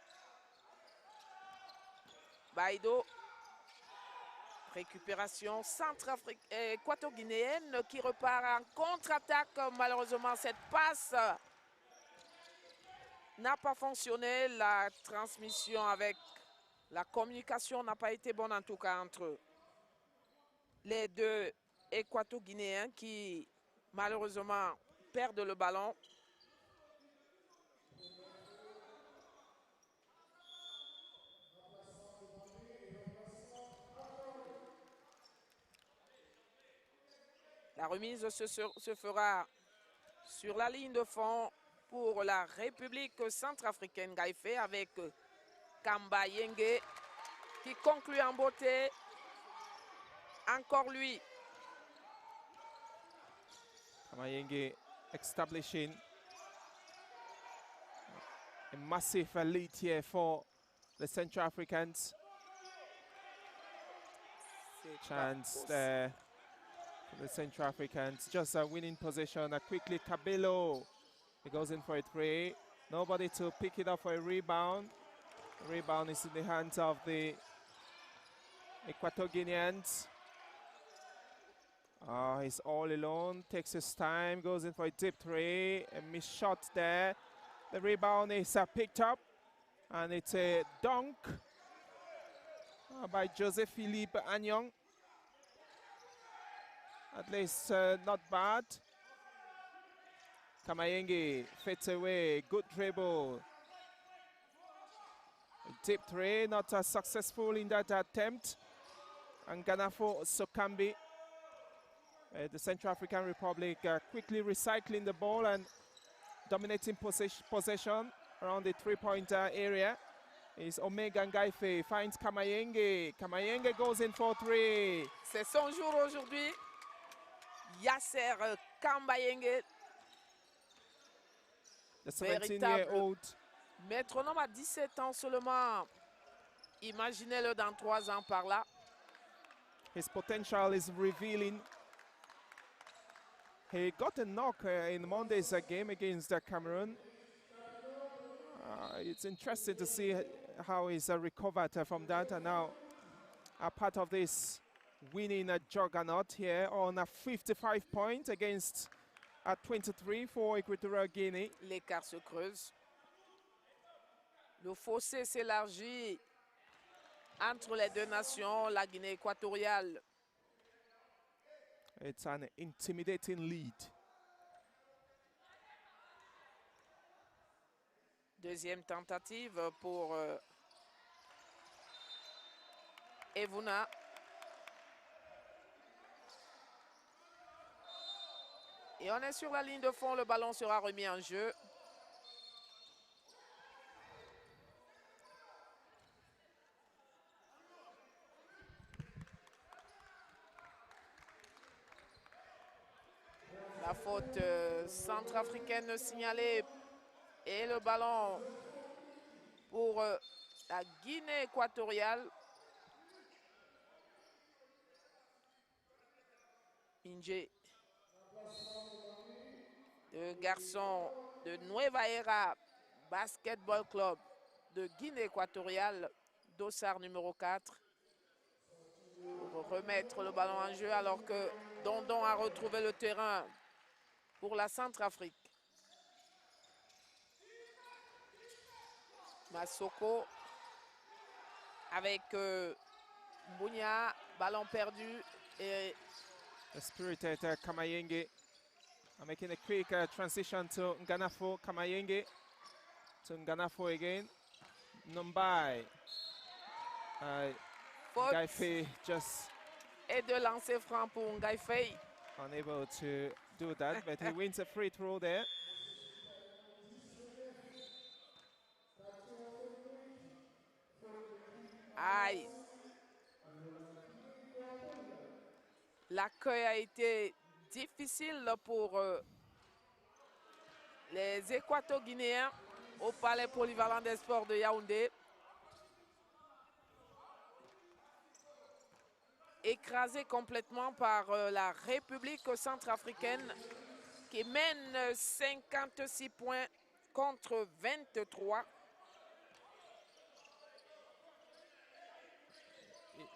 Baido. Récupération équato-guinéenne qui repart en contre-attaque. Malheureusement, cette passe n'a pas fonctionné. La transmission avec la communication n'a pas été bonne, en tout cas, entre les deux équato-guinéens qui, malheureusement, perdent le ballon. La remise se fera sur la ligne de fond pour la République centrafricaine. Gaïfé avec Kamba Yenge qui conclut en beauté. Encore lui. Kamba Yenge establishing a massive lead here for the Central Africans. Chance there for the Central Africans. Just a winning possession. Quickly Cabello. He goes in for a 3. Nobody to pick it up for a rebound. The rebound is in the hands of the Equatorial Guineans. He's all alone. Takes his time. Goes in for a deep 3. A missed shot there. The rebound is picked up And it's a dunk by Joseph Philippe Agnon. At least not bad. Kamayenge fades away, good dribble. Deep three, not as successful in that attempt. And Ganafo Sokambi, the Central African Republic, quickly recycling the ball and dominating possession around the three-point area. Is Omega Ngaife, finds Kamayenge. Kamayenge goes in for three. C'est son jour aujourd'hui. Yasser Kambayenge. The 17-year-old. Métronome à 17 ans seulement. Imaginez-le dans 3 ans par là. His potential is revealing. He got a knock in Monday's game against Cameroon. It's interesting to see how he's recovered from that, and now a part of this winning juggernaut here on a 55 points against a 23 for Equatorial Guinea. L'écart se creuse. Le fossé s'élargit entre les deux nations, la Guinée équatoriale. It's an intimidating lead. Deuxième tentative pour Evuna. Et on est sur la ligne de fond, le ballon sera remis en jeu. La faute centrafricaine signalée et le ballon pour la Guinée équatoriale. Inge, le garçon de Nueva Era Basketball Club de Guinée équatoriale, dossard numéro 4, pour remettre le ballon en jeu alors que Dondon a retrouvé le terrain pour la Centrafrique. Massoko avec Mbounia, ballon perdu et the spirited Kamayenge making a quick transition to Nganafo. Kamayenge to Nganafo again. Numbai. Ngaife just et de lancer franc pour Ngaife. unable to do that, but he wins a free throw there. Aïe. L'accueil a été difficile pour les Équato-Guinéens au Palais polyvalent des sports de Yaoundé. Écrasé complètement par la République centrafricaine qui mène 56 points contre 23.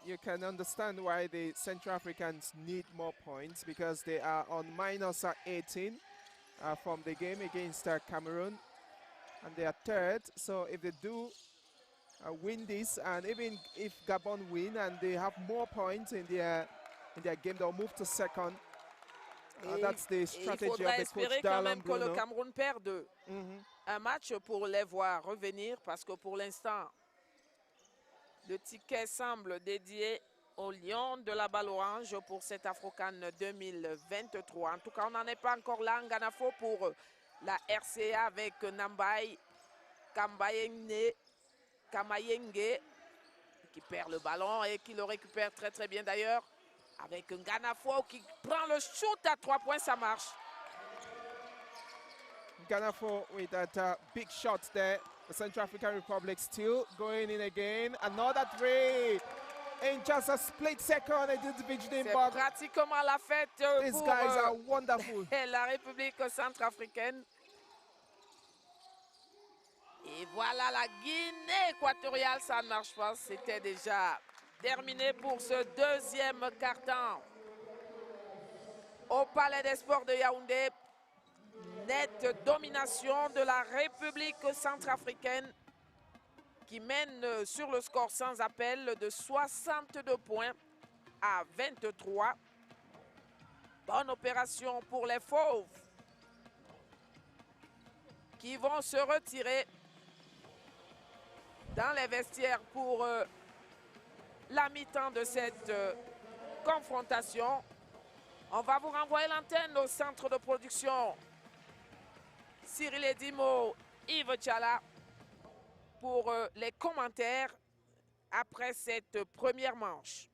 You can understand why the Central Africans need more points, because they are on minus 18 from the game against Cameroon, and they are third. So if they do win this, and even if Gabon win and they have more points in their game, they'll move to second. That's the strategy of the coach espérer quand même que le Bruno. Cameroun perde un match pour les voir revenir, parce que pour l'instant, le ticket semble dédié aux Lions de la balle orange pour cette AfroCan 2023. En tout cas, on n'en est pas encore là. Nganafo pour la RCA avec Nambai, Kamayenge qui perd le ballon et qui le récupère très très bien d'ailleurs. Avec Nganafo qui prend le shoot à 3 points, ça marche. Ganafo with that big shot there. The Central African Republic still going in again. Another three. In just a split second, it did Vijay C'est Bob. pratiquement la fête These pour guys are wonderful. la République centrafricaine. Et voilà la Guinée équatoriale, ça ne marche pas. C'était déjà terminé pour ce deuxième quart-temps. Au Palais des Sports de Yaoundé, nette domination de la République centrafricaine. qui mène sur le score sans appel de 62 points à 23. Bonne opération pour les Fauves qui vont se retirer dans les vestiaires pour la mi-temps de cette confrontation. On va vous renvoyer l'antenne au centre de production Cyril Edimo, Yves Tchala pour les commentaires après cette première manche.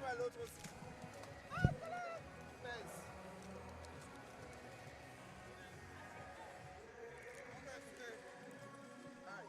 Ouais, l'autre aussi. Pèse. Aïe.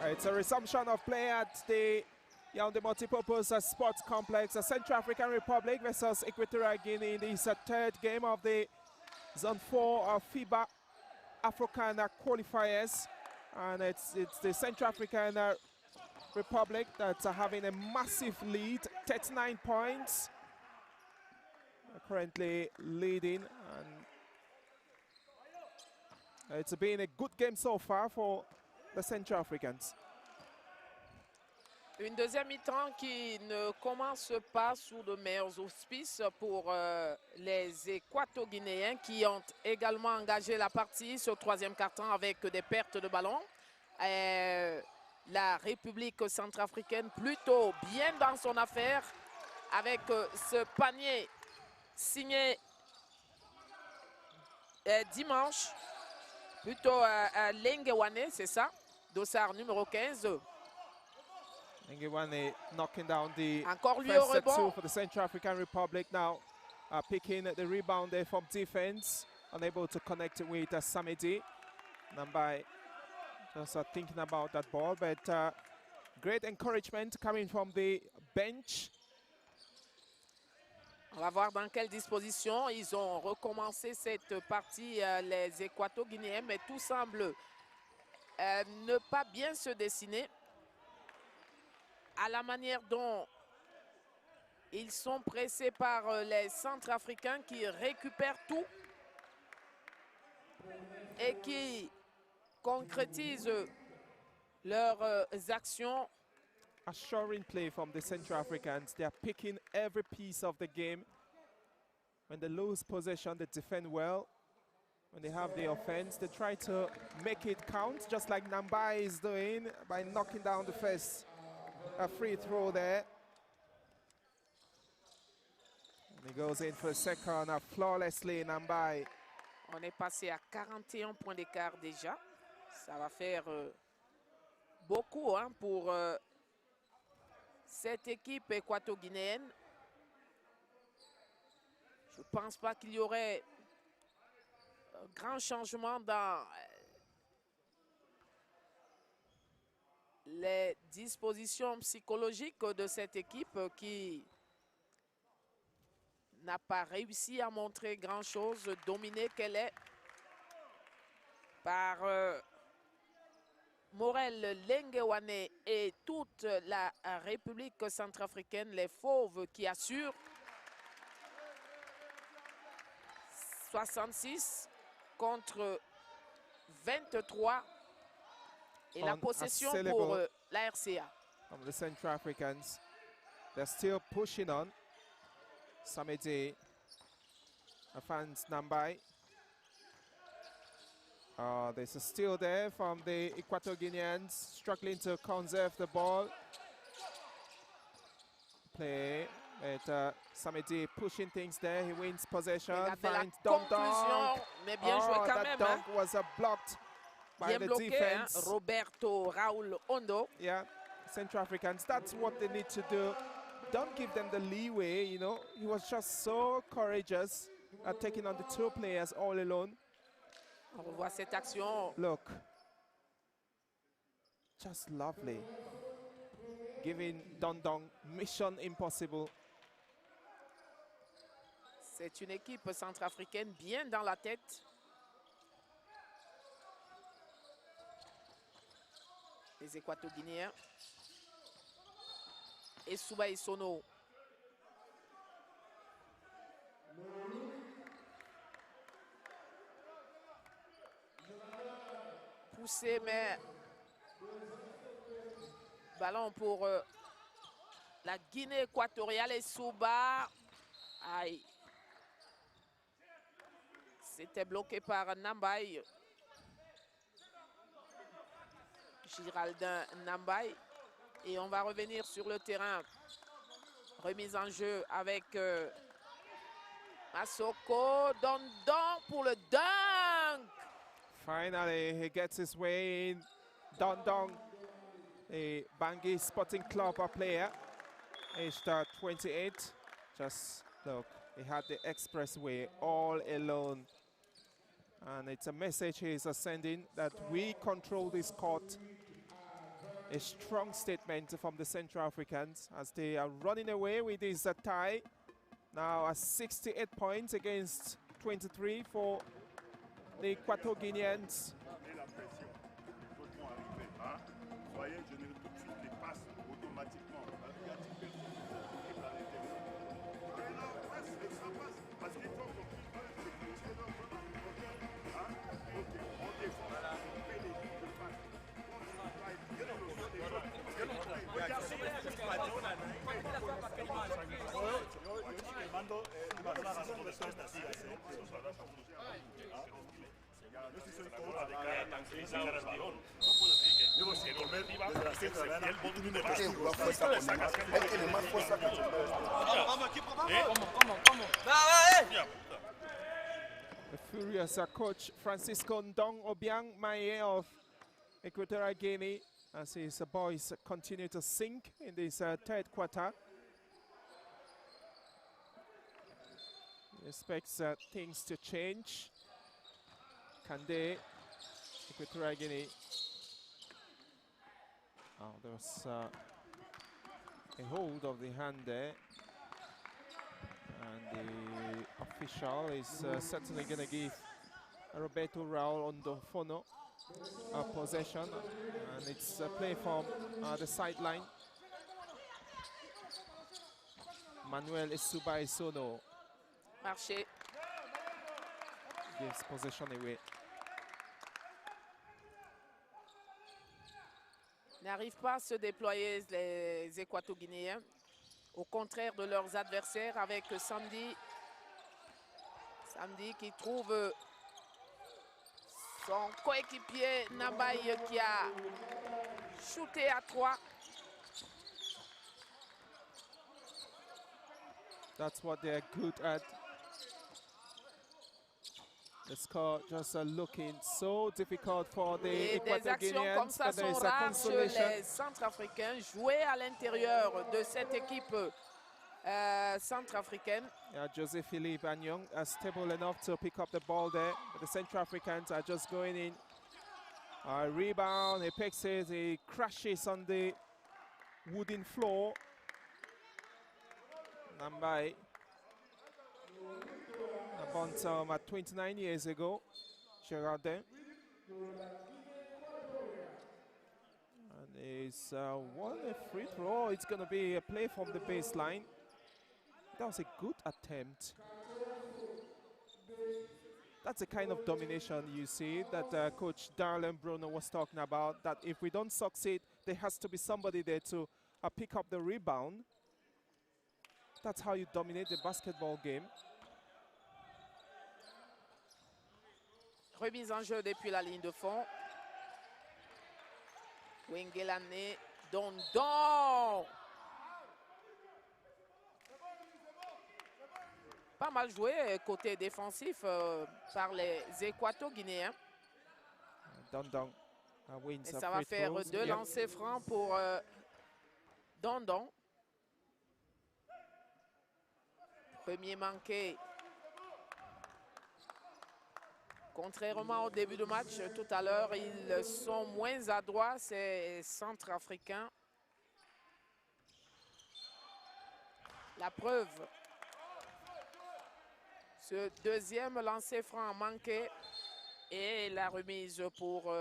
It's a resumption of play at the Yaoundé Multipurpose Sports Complex. The Central African Republic versus Equatorial Guinea. This is the third game of the Zone 4 of FIBA AfroCan qualifiers. And it's the Central African Republic that's having a massive lead, 39 points. Currently leading. And it's been a good game so far for the Central Africans. Une deuxième mi-temps qui ne commence pas sous de meilleurs auspices pour les Équato-Guinéens qui ont également engagé la partie sur le troisième quart-temps avec des pertes de ballon. La République centrafricaine plutôt bien dans son affaire avec ce panier signé dimanche. Plutôt Lengewane, c'est ça, dossard numéro 15. Lengewane knocking down the Encore lui au first set rebond. two for the Central African Republic now. Picking the rebound there from defense. Unable to connect it with Samedi. Nambai just thinking about that ball, but great encouragement coming from the bench. On va voir dans quelle disposition ils ont recommencé cette partie, les Équato-Guinéens, mais tout semble ne pas bien se dessiner à la manière dont ils sont pressés par les Centrafricains qui récupèrent tout et qui concrétisent leurs actions. Assuring play from the Central Africans. They are picking every piece of the game. When they lose possession, they defend well. When they have the offense, they try to make it count, just like Nambai is doing by knocking down the first free throw there. And he goes in for the second flawlessly, Nambai. On est passé à 41 points d'écart déjà. Ça va faire beaucoup hein, pour cette équipe équato-guinéenne. Je ne pense pas qu'il y aurait un grand changement dans les dispositions psychologiques de cette équipe qui n'a pas réussi à montrer grand-chose, dominée qu'elle est par Morel Lengewane et toute la République centrafricaine, les fauves qui assurent 66 contre 23 et la possession pour la RCA. The Central Africans, they're still pushing on. Samedi, Afans Nambai. There's a steal there from the Equatorial Guineans, struggling to conserve the ball. Play, but Samedi pushing things there. He wins possession. Finds Dong. Mais bien joué quand that même. dunk was blocked by the Bloqué, defense. hein? Roberto Raul Ondo. Yeah, Central Africans, that's what they need to do. Don't give them the leeway, you know. He was just so courageous at taking on the two players all alone. On revoit cette action. Look, just lovely. Giving Dong mission impossible. C'est une équipe centrafricaine bien dans la tête. Les Équato-Guinéens. Et Souba Isono. Poussé, mais ballon pour la Guinée équatoriale et Souba. Aïe. C'était bloqué par Nambai. Giraldin Nambai. Et on va revenir sur le terrain. Remise en jeu avec Masoko. Dondon pour le dunk. Finally, he gets his way in. Dong, a Bangui Sporting Club player, aged 28. Just look, he had the expressway all alone. And it's a message he is sending that we control this court. a strong statement from the Central Africans as they are running away with this tie. Now 68 points against 23 for the Equatorial Guineans. The furious coach Francisco Ndong Obiang Maye of Equatorial Guinea as his boys continue to sink in this third quarter. He expects things to change. Can they? Equatorial Guinea. Oh, there was a hold of the hand there. And the official is certainly going to give Roberto Raul Ondofono possession. And it's a play from the sideline. Manuel Esuba Isono Marché. gives possession away. N'arrivent pas à se déployer les Équato-Guinéens, au contraire de leurs adversaires, avec Samedi qui trouve son coéquipier Nambaye qui a shooté à 3. That's what they're good at. The score just looking so difficult for the Et des Equatorial actions Guineans, comme ça but there sont is a rares chez consolation. les Centrafricains. Jouer à l'intérieur de cette équipe centrafricaine. Yeah, Jose Philippe Anyong are stable enough to pick up the ball there, but the Central Africans are just going in. Rebound, he picks it, he crashes on the wooden floor. Nambai. About 29 years ago, Gerardin. And it's one a free throw. It's going to be a play from the baseline. That was a good attempt. That's the kind of domination you see that Coach Darlene Bruno was talking about, that if we don't succeed, there has to be somebody there to pick up the rebound. That's how you dominate the basketball game. Remise en jeu depuis la ligne de fond. Wengelane, Dondon. Pas mal joué côté défensif par les Équato-Guinéens. Dondon wins. Et ça va faire deux lancers francs pour Dondon. Premier manqué. Contrairement au début du match, tout à l'heure, ils sont moins adroits, ces Centrafricains. La preuve, ce deuxième lancer franc manqué et la remise pour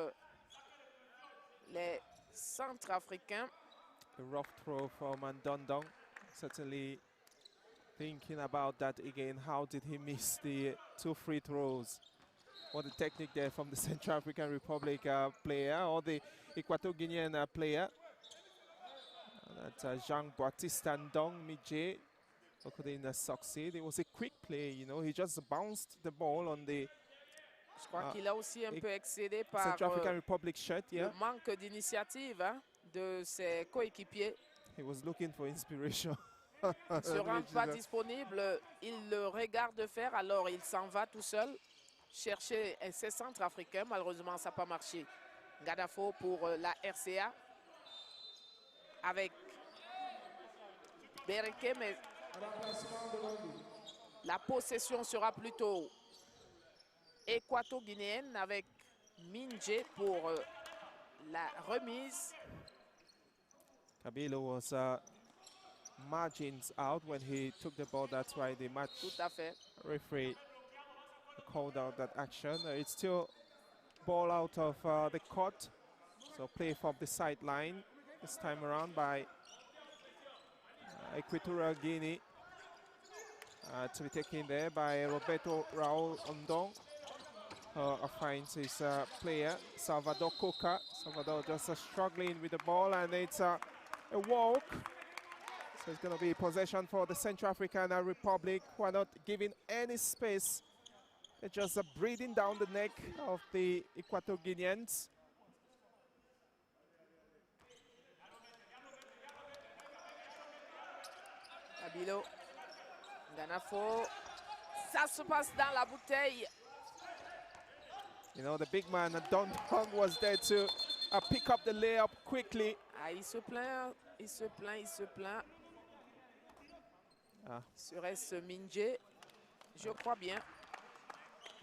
les Centrafricains. A rough throw from Dondon. Certainly thinking about that again. How did he miss the two free throws? What a technique there from the Central African Republic player or the Equatorial Guinean player. That's Jean-Baptiste Ndong Midje. Who couldn't succeed. It was a quick play, you know. He just bounced the ball on the Je crois qu'il a aussi un peu excédé par Central African Republic shot, yeah. le manque d'initiative de ses coéquipiers. He was looking for inspiration. Il ne se rend pas disponible, il le regarde faire, alors il s'en va tout seul chercher ses Centrafricains. Malheureusement, ça n'a pas marché. Gadafo pour la RCA avec Bereke, mais la possession sera plutôt équato-guinéenne avec Minje pour la remise. Kabilo was margins out when he took the ball. That's why the match Tout à fait. referee called out that action. It's still ball out of the court. So play from the sideline this time around by Equatorial Guinea. To be taken there by Roberto Raul Ondong. Finds his player, Salvador Coca. Salvador just struggling with the ball, and it's a walk. So it's going to be possession for the Central African Republic, who are not giving any space. They're just breathing down the neck of the Equatorial Guineans. Kabilo, Ganafo, ça se passe dans la bouteille. You know, the big man, Don Hong, was there to pick up the layup quickly. Ah, il se plaint, il se plaint, il se plaint. Serait-ce Minje? Je crois bien.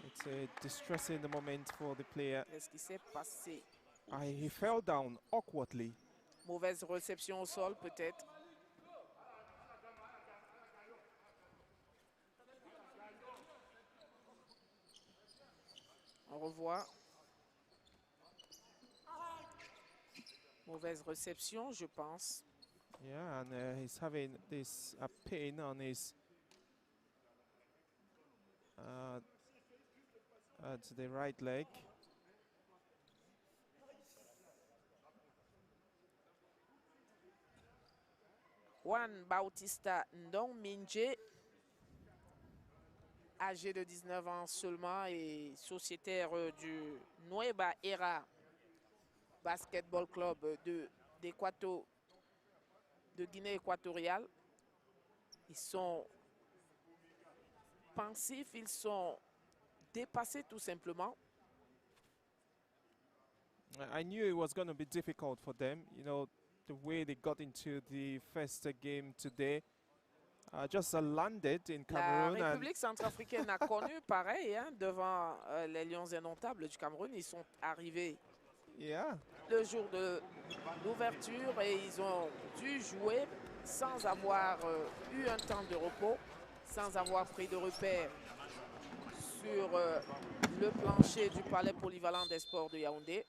It's a distressing moment for the player. Qu'est-ce qui s'est passé? He fell down awkwardly. Mauvaise réception au sol, peut-être. On revoit. Mauvaise réception, je pense. Yeah, and he's having this pain on his at the right leg. Juan Bautista Ndong Minje, âgé de 19 ans seulement et sociétaire du Nueva Era Basketball Club de Guinée équatoriale. Ils sont pensifs, ils sont dépassés tout simplement. I knew it was going to be difficult for them, you know, the way they got into the first game today. Just landed in Cameroon. La République centrafricaine a connu pareil hein, devant les Lions indomptables du Cameroun. Ils sont arrivés le jour de l'ouverture et ils ont dû jouer sans avoir eu un temps de repos, sans avoir pris de repères sur le plancher du palais polyvalent des sports de Yaoundé.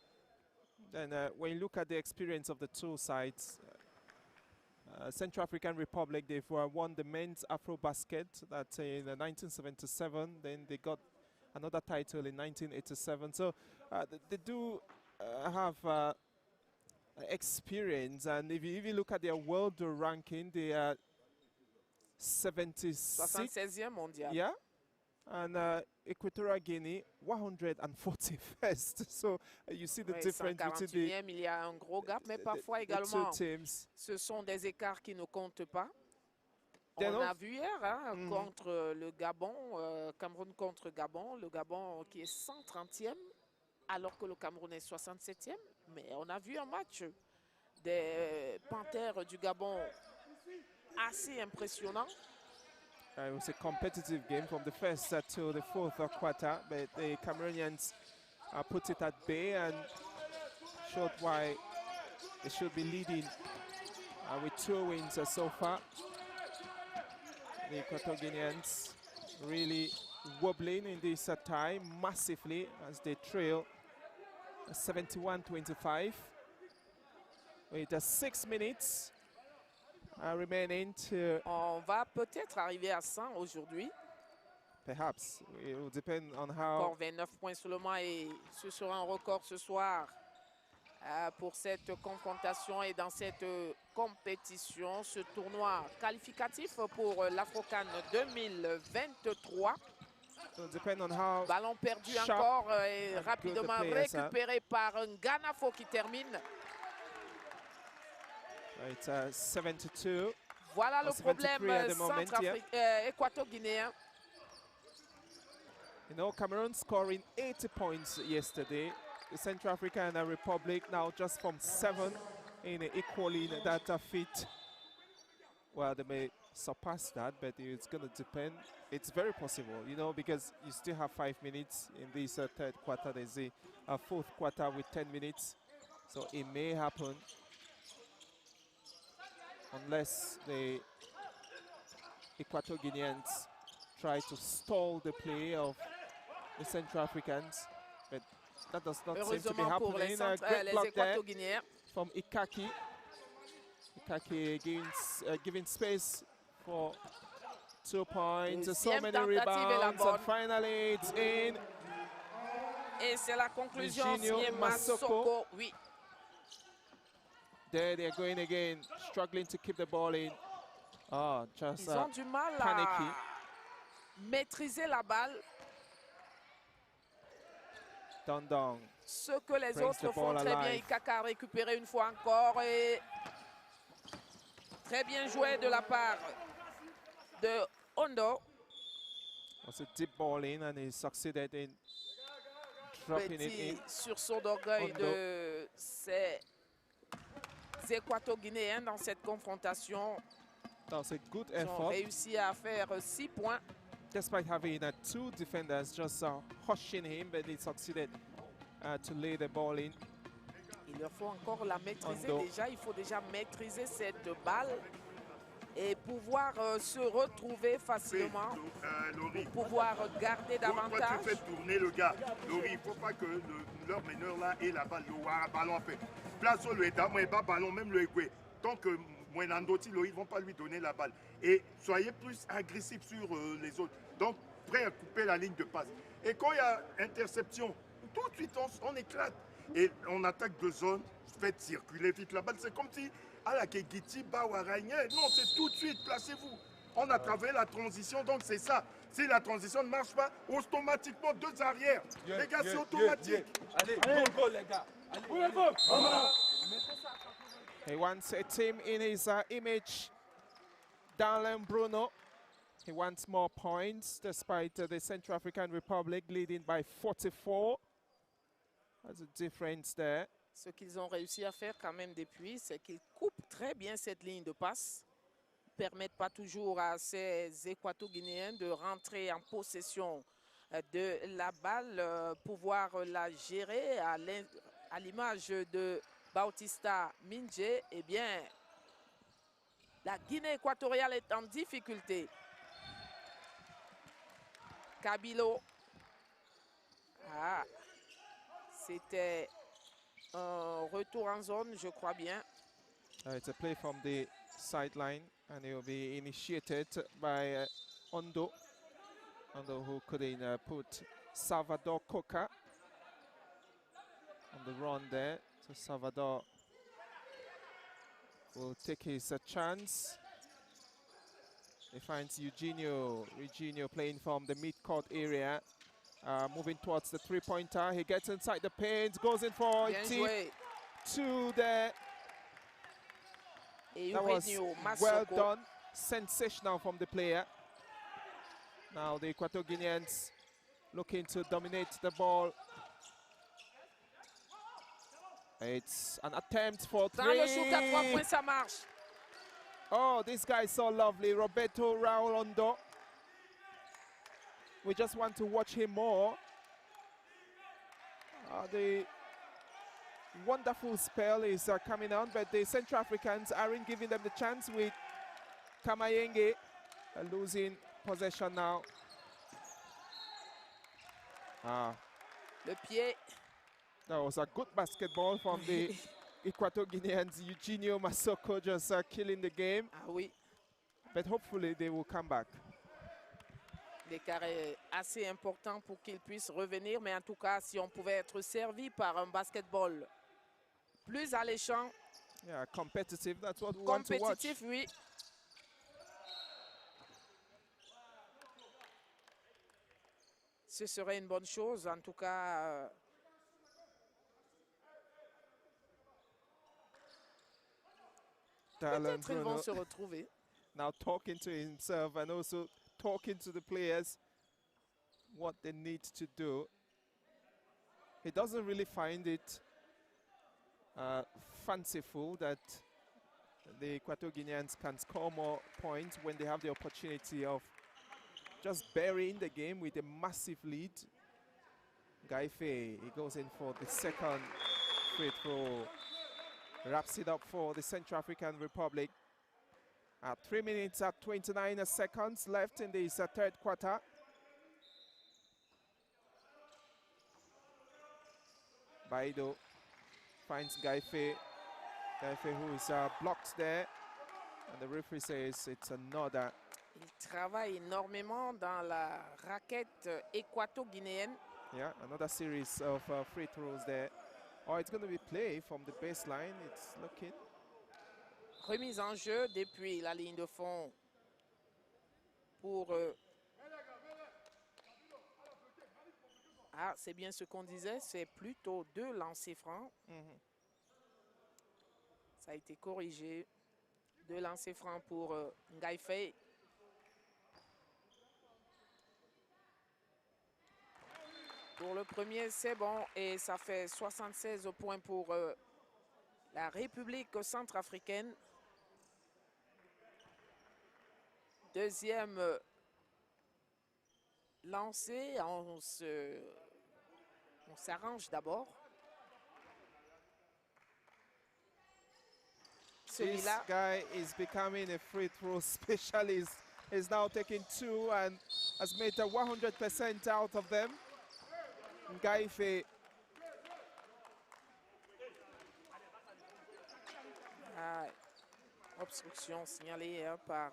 And when you look at the experience of the two sides, Central African Republic, they've won the men's Afro Basket that's in 1977. Then they got another title in 1987. So they do have experience. And if you look at their world ranking, they are 76e mondial. Yeah. And Equatorial Guinea, 141st. So you see the difference between the il y a un gros gap, mais parfois également, ce sont des écarts qui ne comptent pas. On a vu hier hein, contre le Gabon, Cameroun contre Gabon, le Gabon qui est 130e, alors que le Cameroun est 67e. Mais on a vu un match des Panthères du Gabon assez impressionnant. It was a competitive game from the first to the fourth quarter, but the Cameroonians put it at bay and showed why they should be leading with 2 wins so far. The Equatorial Guineans really wobbling in this time massively as they trail 71-25 with 6 minutes remaining to... On va peut-être arriver à 100 aujourd'hui. Perhaps. It will depend on how... Encore 29 points seulement et ce sera un record ce soir pour cette confrontation et dans cette compétition, ce tournoi qualificatif pour l'AfroCan 2023. Ballon perdu encore et rapidement récupéré par Nganafo qui termine. It's 72. Voilà le problème équato-guinéen. You know, Cameroon scoring 80 points yesterday. The Central African Republic now just from 7 in equaling that feat. Well, they may surpass that, but it's going to depend. It's very possible, you know, because you still have 5 minutes in this third quarter. There's a fourth quarter with 10 minutes. So it may happen. unless the Equatorial Guineans try to stall the play of the Central Africans, but that does not seem to be happening. A great block there from Ikaki. Ikaki giving space for 2 points, so many rebounds, and finally it's in. Et c'est la conclusion signée Masoko. Oui. There they're going again, struggling to keep the ball in. Oh, just Ils ont du mal panicky. à maîtriser la balle. Dondong. Ce que les Brings autres the font ball très bien. alive. Ikaka a récupéré une fois encore et très bien joué de la part de Ondo. Was a deep ball in and he succeeded in dropping it in. Petit sursaut d'orgueil de ces Équato-Guinéens dans cette confrontation. That was a good Ils ont effort. réussi à faire 6 points. Despite having 2 defenders just hushing him, but he succeeded to lay the ball in. Il leur faut encore la maîtriser Ondo. déjà. Il faut déjà maîtriser cette balle et pouvoir se retrouver facilement pour pouvoir garder Quand davantage. tu fais tourner le gars, Laurie, il ne faut pas que leur meneur là ait la balle, le ballon fait. Place le Edam, et pas ballon, même le Egwe. Tant que Mwenandoti, ils ne vont pas lui donner la balle. Et soyez plus agressifs sur les autres. Donc, prêt à couper la ligne de passe. Et quand il y a interception, tout de suite on éclate. Et on attaque de zone, faites circuler vite la balle. C'est comme si à la Kegiti, Bawaragné. Non, c'est tout de suite, placez-vous. On a travaillé la transition, donc c'est ça. Si la transition ne marche pas, automatiquement 2 arrières. Les gars, c'est automatique. Allez, go les gars. He wants a team in his image. Darlene Bruno. He wants more points despite the Central African Republic leading by 44. There's a difference there. Ce qu'ils ont réussi à faire quand même depuis, c'est qu'ils coupent très bien cette ligne de passe. Ne permettent pas toujours à ces Équato-Guinéens de rentrer en possession de la balle, pouvoir la gérer à l'image de Bautista Minje. Eh bien, la Guinée équatoriale est en difficulté. Kabilo. Ah, c'était un retour en zone, je crois bien. It's a play from the sideline and it will be initiated by Ondo. Ondo who couldn't put Salvador Coca on the run there. So Salvador will take his chance. He finds Eugenio playing from the mid-court area. Moving towards the three-pointer. He gets inside the paint, goes in for a deep 2 there. That was well done. Sensational from the player. Now the Equatorial Guineans looking to dominate the ball. It's an attempt for 3. Dans le shoot à 3 points, ça marche. Oh, this guy is so lovely, Roberto Raul. We just want to watch him more. The wonderful spell is coming on, but the Central Africans aren't giving them the chance with Kamayenge losing possession now. Le pied. That was a good basketball from the Equatorial Guineans. Eugenio Masoko just killing the game. Ah oui. But hopefully they will come back. L'écart est assez important pour qu'ils puissent revenir, mais en tout cas, si on pouvait être servi par un basketball plus alléchant, yeah, competitive, that's what we want to watch. Compétitif, oui. Ce serait une bonne chose, en tout cas. Peut-être ils vont se retrouver. Now talking to himself and also talking to the players what they need to do. He doesn't really find it fanciful that the Equatorial Guineans can score more points when they have the opportunity of just burying the game with a massive lead. Gaife, he goes in for the second free throw. Wraps it up for the Central African Republic. 3 minutes and 29 seconds left in this third quarter. Baido finds Gaife. Gaife who is blocked there. And the referee says it's another. Il travaille énormément dans la raquette équato-guinéenne. Yeah, another series of free throws there. Oh, it's going to be play from the baseline. It's looking. Remise en jeu depuis la ligne de fond pour... Ah, c'est bien ce qu'on disait, c'est plutôt 2 lancers francs. Ça a été corrigé. 2 lancers francs pour Ngaife. Pour le premier, c'est bon et ça fait 76 points pour la République centrafricaine. Deuxième lancé, on s'arrange d'abord. This guy is becoming a free throw specialist. He's now taking 2 and has made a 100% out of them. Ngaife. Obstruction signalée par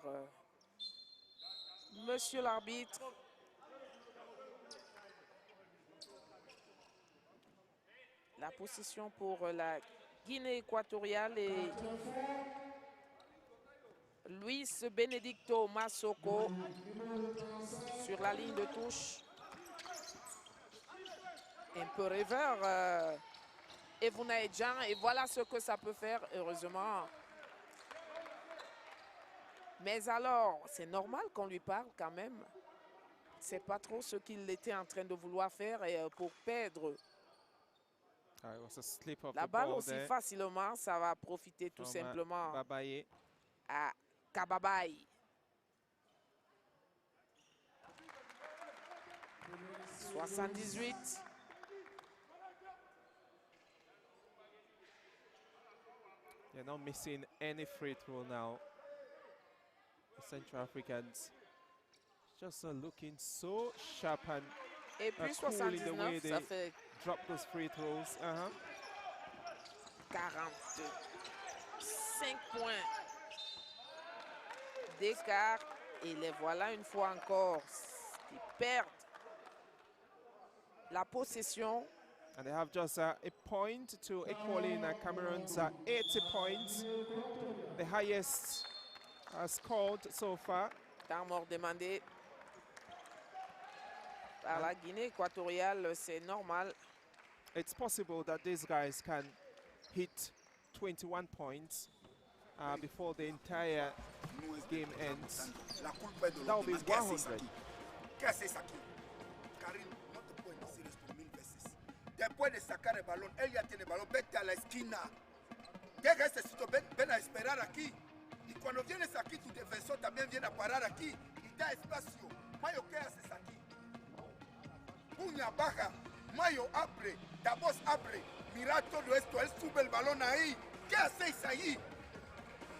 monsieur l'arbitre. La position pour la Guinée équatoriale et Luis Benedicto Masoko sur la ligne de touche. Un peu rêveur Evuna Edjan, et voilà ce que ça peut faire, heureusement. Mais alors, c'est normal qu'on lui parle quand même. C'est pas trop ce qu'il était en train de vouloir faire et pour perdre la balle aussi facilement, ça va profiter tout simplement à Kababaye. 78. You're not missing any free throw now. The Central Africans just looking so sharp and cool in the way they drop those free throws. 42. 5 points d'écart. Et les voilà une fois encore qui perdent la possession. And they have just a point to equaling Cameroon's 80 points, the highest scored so far. Temps mort demandé par la Guinée équatoriale, c'est normal. It's possible that these guys can hit 21 points before the entire game ends. That will be 100. Después de sacar el balón, él ya tiene el balón, vete a la esquina. Deja ese sitio, ven a esperar aquí. Y cuando vienes aquí, tu defensor también viene a parar aquí. Y da espacio. Mayo, ¿qué haces aquí? Puña baja. Mayo abre. Davos abre. Mira todo esto, él sube el balón ahí. ¿Qué hacéis ahí?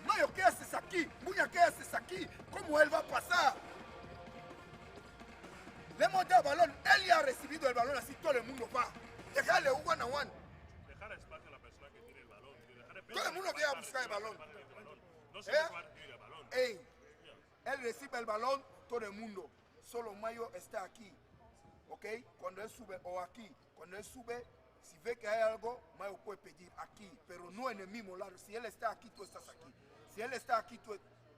Mayo, ¿qué haces aquí? Puña, ¿qué haces aquí? ¿Cómo él va a pasar? Le hemos dado el balón, él ya ha recibido el balón, así todo el mundo va. Dejarle one a one. Dejar espacio a la persona que tiene el balón. Todo el mundo quiere buscar el balón. No se puede recibir el balón. Ey, él recibe el balón, todo el mundo. Solo Mayo está aquí. ¿Ok? Cuando él sube, o aquí. Cuando él sube, si ve que hay algo, Mayo puede pedir aquí. Pero no en el mismo lado. Si él está aquí, tú estás aquí. Si él está aquí,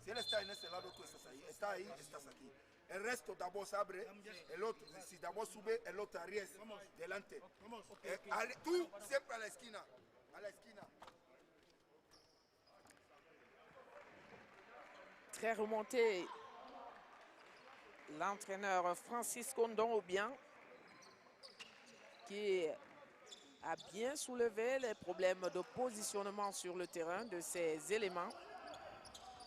si él está en ese lado, tú estás ahí. Está ahí, estás aquí. El resto, Davos abre, el otro. Si Davos sube, el otro arriesga. Delante. Tú siempre a la esquina. A la esquina. Très remonté. L'entraîneur Francisco Ndongo-Bien qui a bien soulevé les problèmes de positionnement sur le terrain de ces éléments.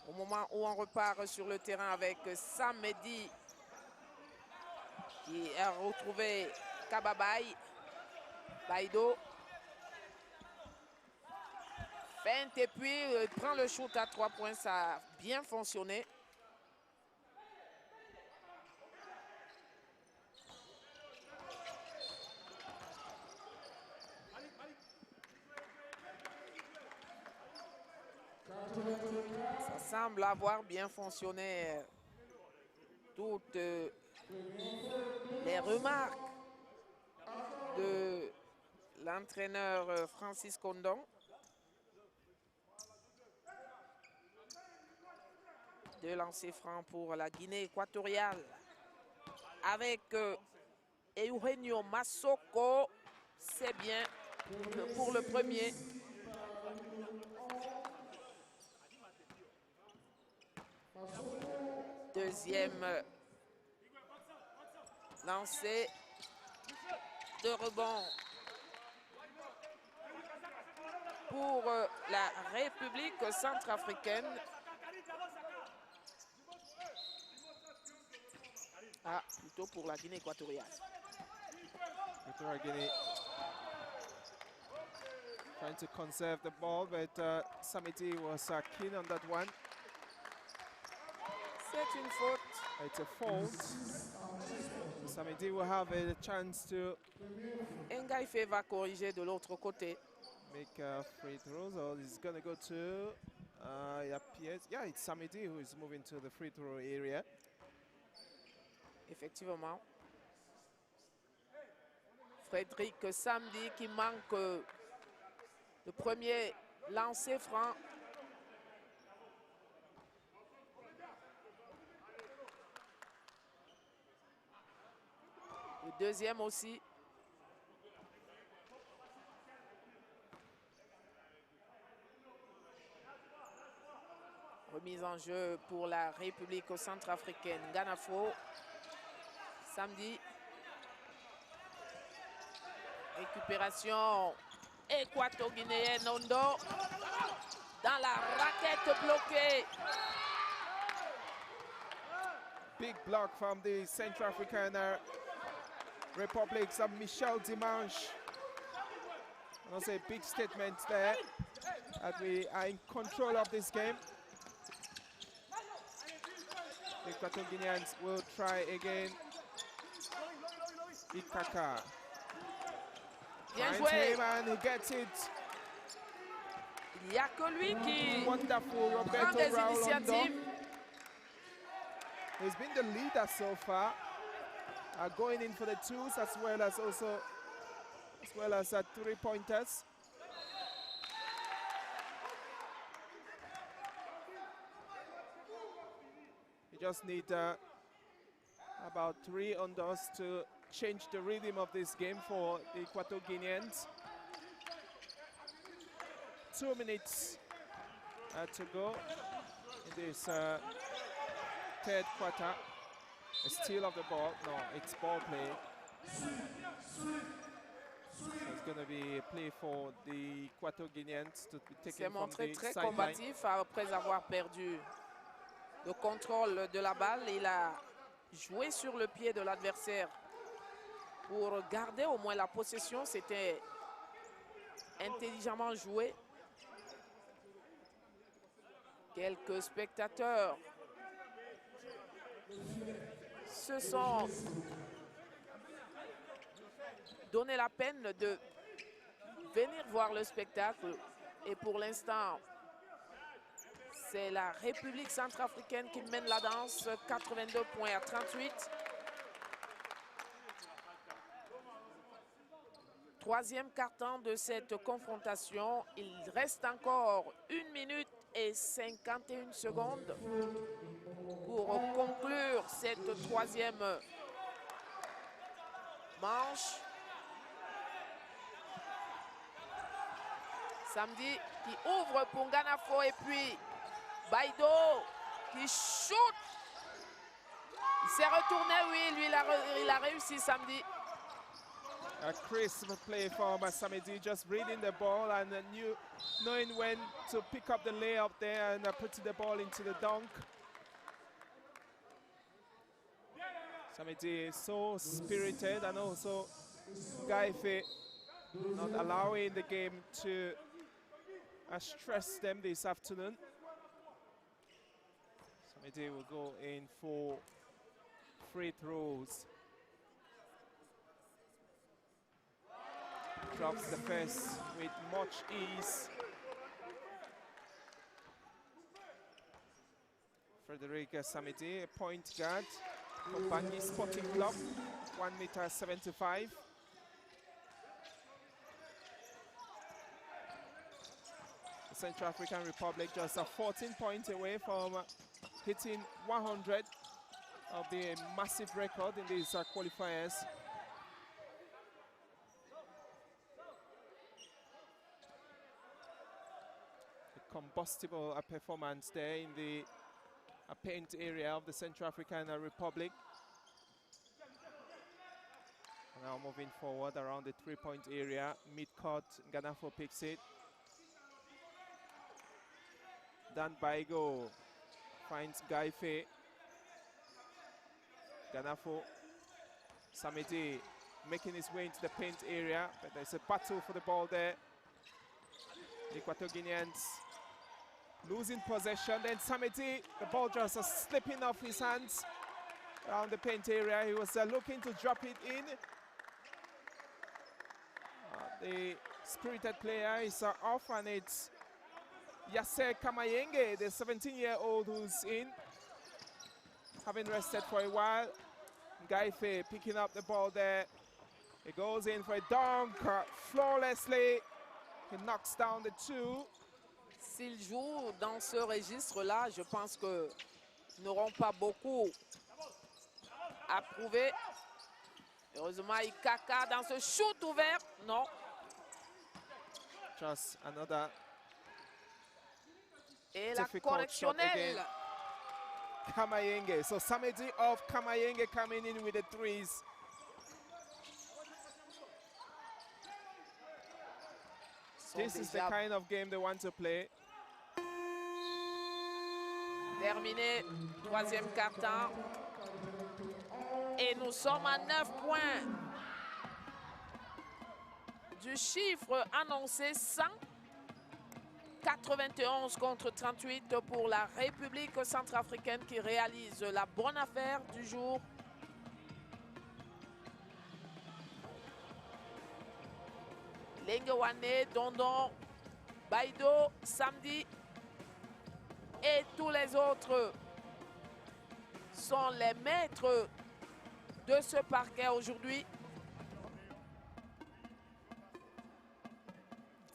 Au moment où on repart sur le terrain avec Samedi qui a retrouvé Kababaye, Baido Feinte et puis prend le shoot à 3 points. Ça a bien fonctionné. Ça semble avoir bien fonctionné. Toutes les remarques de l'entraîneur Francis Condon. Deux lancers francs pour la Guinée équatoriale. Avec Eugenio Massoko, c'est bien pour le premier. Deuxième lancé de rebond pour la République centrafricaine. Ah, plutôt pour la Guinée équatoriale. Equatorial Guinea trying to conserve the ball, but Samedi was keen on that one. C'est une faute. It's a fault. Samedi will have a chance to Ngaife va corriger de l'autre côté. make free throws, or he's going to go to, it appears, yeah, it's Samedi who is moving to the free throw area. Effectivement. Frédéric Samedi qui manque le premier lancer franc. Le deuxième aussi. Remise en jeu pour la République centrafricaine. Ganafo. Samedi. Récupération équato-guinéenne. Nondo. Dans la raquette bloquée. Big block from the Central African Republic of Michel Dimanche. And also a big statement there that we are in control of this game. The Equatorial Guineans will try again. Ikaka. Bien Finds joué. him and he gets it. Il n'y a que lui qui Wonderful prend Roberto des Raul initiatives. He's been the leader so far, going in for the twos as well as 3-pointers. You just need about 3 on those to change the rhythm of this game for the Equatorial Guineans. 2 minutes to go in this third quarter. A steal of the ball. No, it's ball play. So it's going to be a play for the Equatorial Guineans to be s'est taken from montré the très sideline. combatif après avoir perdu le contrôle de la balle. Il a joué sur le pied de l'adversaire pour garder au moins la possession. C'était intelligemment joué. Quelques spectateurs se sont donné la peine de venir voir le spectacle. Et pour l'instant, c'est la République centrafricaine qui mène la danse, 82 points à 38. Troisième quart-temps de cette confrontation. Il reste encore 1 minute et 51 secondes pour conclure cette troisième manche. Samedi qui ouvre pour Ganafo et puis Baido qui shoot. Il s'est retourné, oui, lui il a réussi Samedi. A crisp play from Samedi, just reading the ball and knowing when to pick up the layup there and put the ball into the dunk. Samedi is so spirited, and also Gaife not allowing the game to stress them this afternoon. Samedi will go in for free throws. Drops the first with much ease. Frederic Samedi, a point guard for Bangui Sporting Club, 1.75 meters. The Central African Republic just 14 points away from hitting 100 of the massive record in these qualifiers. A combustible performance there in the paint area of the Central African Republic. Now moving forward around the three-point area, mid-court, Ganafo picks it. Dan Baigo finds Gaife. Ganafo, Samedi making his way into the paint area, but there's a battle for the ball there. The Equatorial Guineans losing possession, then Samedi, the ball just slipping off his hands around the paint area. He was looking to drop it in. The spirited player is off, and it's Yasser Kamayenge, the 17-year-old who's in, having rested for a while. Gaife picking up the ball there. He goes in for a dunk flawlessly. He knocks down the two. S'ils jouent dans ce registre-là, je pense qu'ils n'auront pas beaucoup à prouver. Heureusement, Ikaka dans ce shoot ouvert, non. Just another Et la difficult shot again. correctionnelle. Kamayenge. So Samedi of Kamayenge coming in with the threes. This is the kind of game they want to play. Terminé, troisième quart-temps. Et nous sommes à 9 points du chiffre annoncé, 191 contre 38 pour la République centrafricaine qui réalise la bonne affaire du jour. Lengewane, Dondon, Baido, Samedi et tous les autres sont les maîtres de ce parquet aujourd'hui.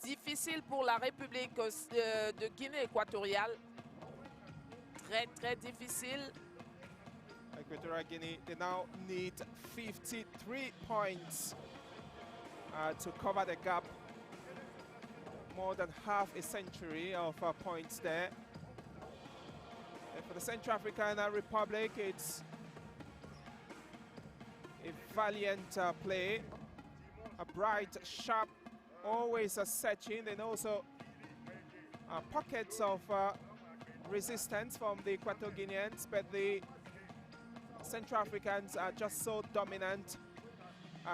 Difficile pour la République de Guinée équatoriale. Très, très difficile. Equatorial Guinea, they now need 53 points to cover the gap. More than half a century of points there. And for the Central African Republic, it's a valiant play, a bright, sharp, always searching, and also pockets of resistance from the Equatorial Guineans, but the Central Africans are just so dominant,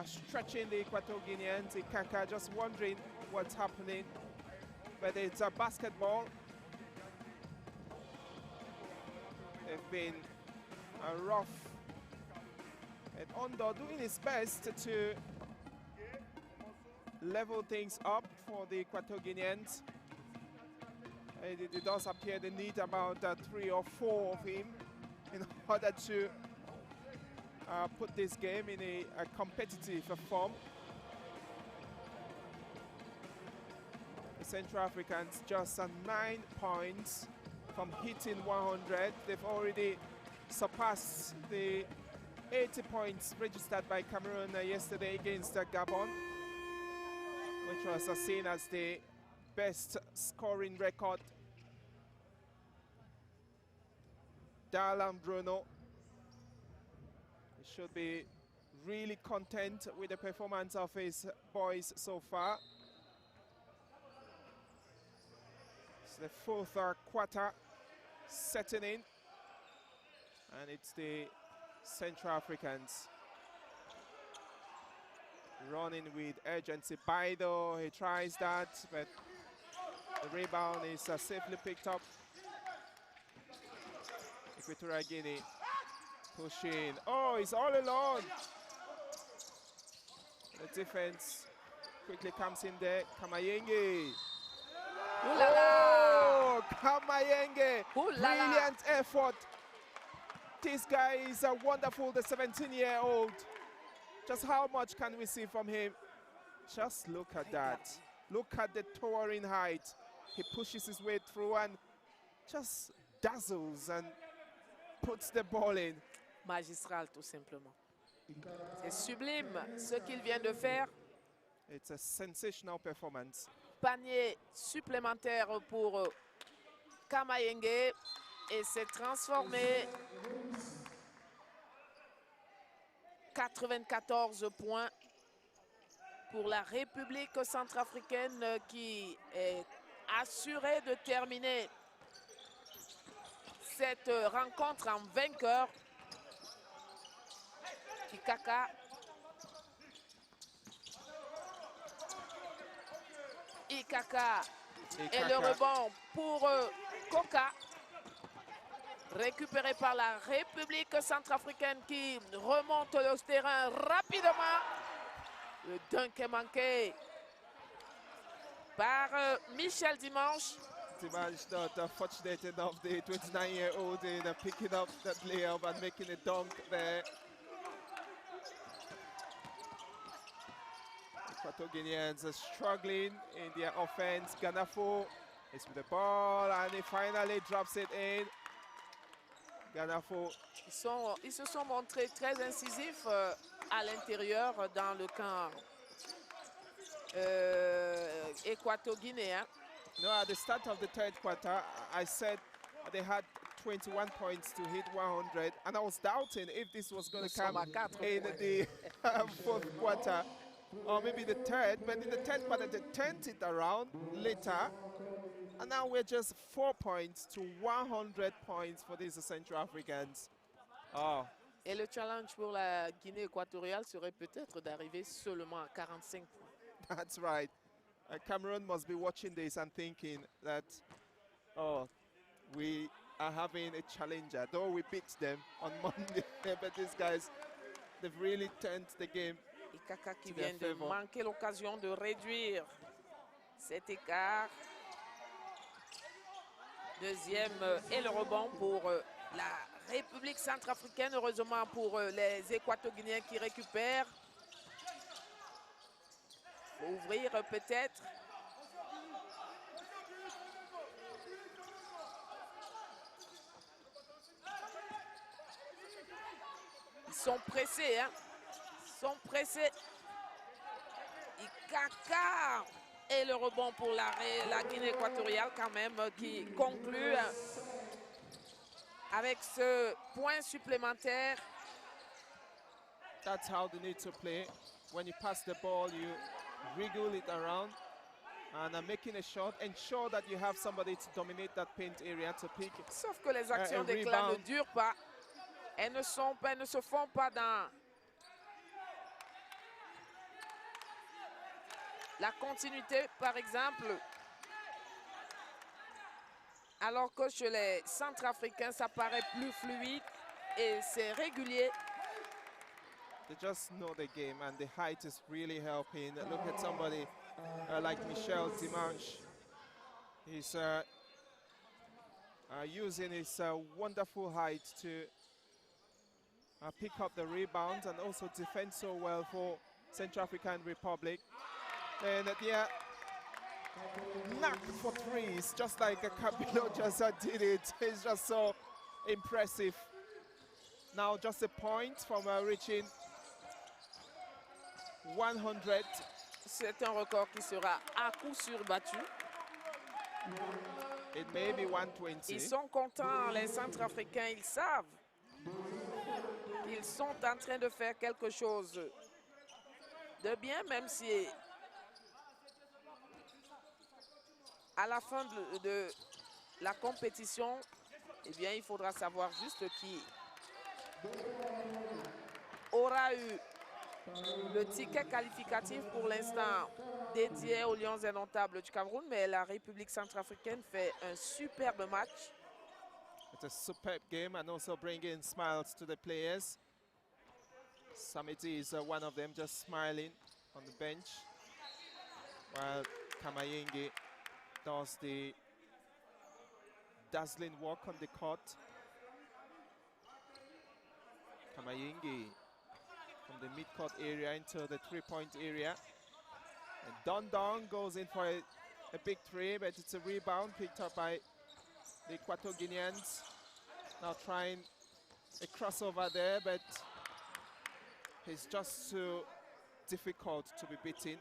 stretching the Equatorial Guineans. Ikaka just wondering what's happening, but it's a basketball. They've been rough, and Ondo doing his best to level things up for the Equatorial Guineans. It does appear they need about 3 or 4 of him in order to put this game in a competitive form. The Central Africans just 9 points from hitting 100. They've already surpassed the 80 points registered by Cameroon yesterday against Gabon, which was seen as the best scoring record. Darlan Bruno should be really content with the performance of his boys so far. It's the fourth quarter setting in, and it's the Central Africans running with urgency. Baido, he tries that, but The rebound is safely picked up. Equatorial Guinea pushing. Oh, it's all alone. The defense quickly comes in there. Kamayenge. Oh, Kamayenge. Brilliant effort. This guy is wonderful, the 17-year-old. Just how much can we see from him? Just look at that. Look at the towering height. He pushes his way through and just dazzles and puts the ball in. Magistral, tout simplement. C'est sublime ce qu'il vient de faire. It's a sensational performance. Panier supplémentaire pour Kamayenge et s'est transformé 94 points pour la République centrafricaine qui est assurée de terminer cette rencontre en vainqueur. Ikaka. Ikaka. Et le rebond pour Koka. Récupéré par la République centrafricaine qui remonte le terrain rapidement. Le dunk est manqué par Michel Dimanche. Dimanche not fortunate enough, the 29-year-old in picking up that layup and making a dunk there. Equatorial Guineans are struggling in their offense. Ganafo is with the ball and he finally drops it in. Ganafo. Ils se sont montrés très incisifs à l'intérieur dans le camp équato-guinéen. No, at the start of the third quarter, I said they had 21 points to hit 100, and I was doubting if this was going to come in the fourth quarter, or maybe the third, but in the third quarter they turned it around later, and now we're just 4 points to 100 points for these Central Africans. Oh. Et le challenge pour la Guinée équatoriale serait peut-être d'arriver seulement à 45 points. That's right. Cameroon must be watching this and thinking that, oh, we are having a challenger. Though we beat them on Monday, but these guys, they've really turned the game. Ikaka qui vient de manquer l'occasion de réduire cet écart. Deuxième et le rebond pour la République centrafricaine. Heureusement pour les Équato-Guinéens qui récupèrent. Ouvrir peut-être. Ils sont pressés, hein. Ils sont pressés. Ikaka. Et le rebond pour la Guinée équatoriale quand même qui conclut avec ce point supplémentaire. That's how they need to play. When you pass the ball, you wriggle it around and making a shot. Ensure that you have somebody to dominate that paint area to pick. Sauf que les actions d'éclat ne durent pas. Elles ne se font pas dans la continuité, par exemple. Alors que chez les Centrafricains, ça paraît plus fluide et c'est régulier. They just know the game and the height is really helping. Look at somebody like Michel Dimanche. He's using his wonderful height to pick up the rebounds and also defend so well for Central African Republic. And they are knocked for threes, just like Kabilo just did it. It's just so impressive. Now just a point from reaching 100. C'est un record qui sera à coup sûr battu. It may be 120. Ils sont contents, les Centrafricains, ils savent qu'ils sont en train de faire quelque chose de bien, même si à la fin de la compétition, eh bien, il faudra savoir juste qui aura eu le ticket qualificatif pour l'instant dédié aux Lions indomptables du Cameroun, mais la République centrafricaine fait un superbe match. It's a superb game and also bringing smiles to the players. Samiti is one of them, just smiling on the bench, while Kamayenge does the dazzling work on the court. Kamayenge from the mid-court area into the three-point area. And Don Don goes in for a big three, but it's a rebound picked up by the Equatorial Guineans. Now trying a crossover there, but he's just too difficult to be beaten.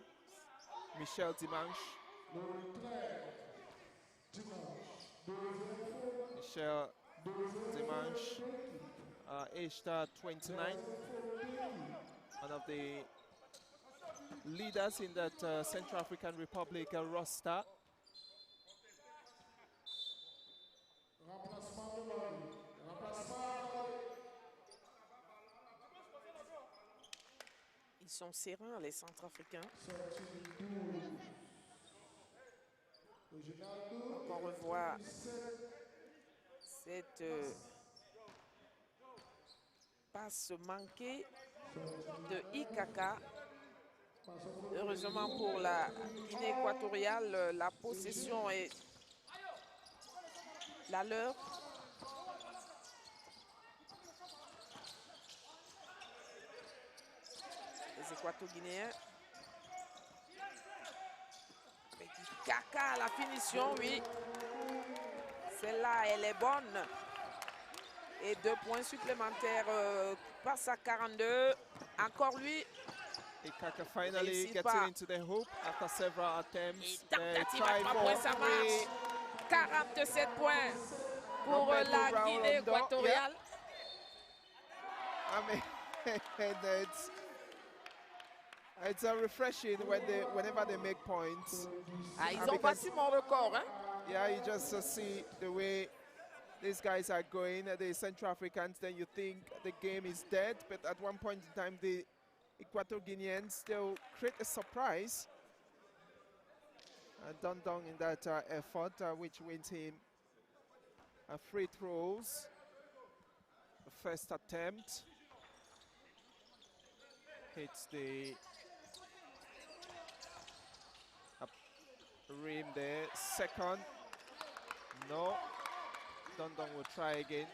Michel Dimanche. Michel Dimanche, aged 29, one of the leaders in that Central African Republic roster. Ils sont sereins, les Centrafricains. On revoit cette passe manquée de Ikaka. Heureusement pour la Guinée équatoriale, la possession est la leur. Les Équato-Guinéens. Kaka à la finition, oui. Celle-là, elle est bonne. Et 2 points supplémentaires. Passe à 42. Encore lui. Et Kaka finally gets into the hoop after several attempts. Tentative à 3 points, ça marche. 47 points pour la Guinée équatoriale. I mean, it's refreshing whenever they make points. Ah, ils ont battu mon record, hein? Yeah, you just see the way these guys are going, the Central Africans, then you think the game is dead, but at one point in time, the Equatorial Guineans still create a surprise. Don Don in that effort, which wins him free throws. The first attempt hits the rim there. Second, no. Don Don will try again.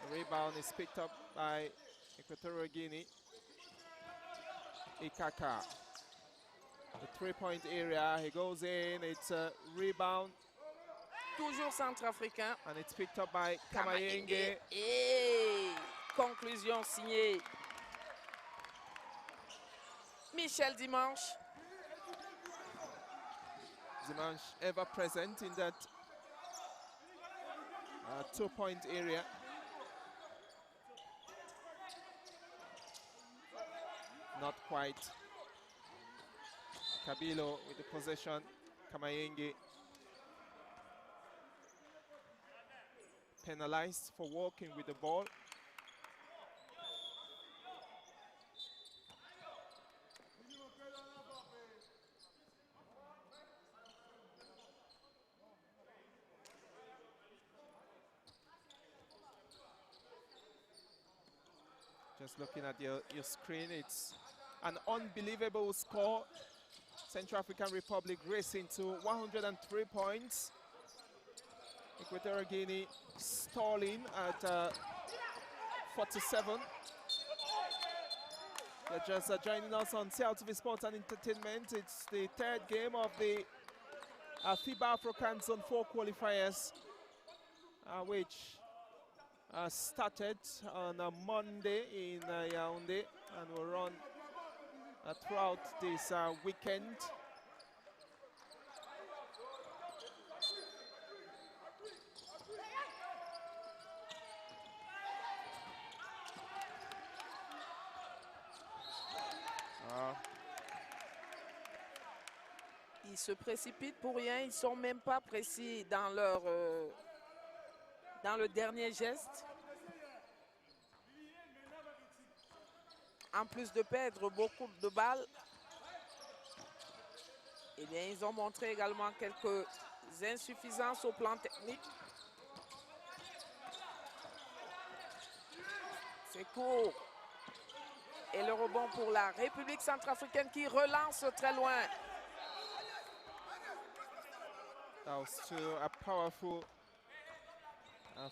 The rebound is picked up by Equatorial Guinea. Ikaka, the three-point area, he goes in, it's a rebound. Toujours centrafricain. And it's picked up by Kamayenge. Et conclusion signée Michel Dimanche. Dimanche ever present in that two-point area. Not quite. Kabilo with the possession. Kamayenge penalized for walking with the ball. Just looking at your screen, it's an unbelievable score. Central African Republic racing to 103 points. Equatorial Guinea stalling at 47. They're just joining us on CLTV Sports and Entertainment. It's the third game of the FIBA AfroCan Zone 4 qualifiers, which started on a Monday in Yaoundé and will run throughout this weekend. Ils se précipitent pour rien, ils sont même pas précis dans leur dans le dernier geste. en plus de perdre beaucoup de balles, eh bien, ils ont montré également quelques insuffisances au plan technique. C'est court. Et le rebond pour la République centrafricaine qui relance très loin. That was too powerful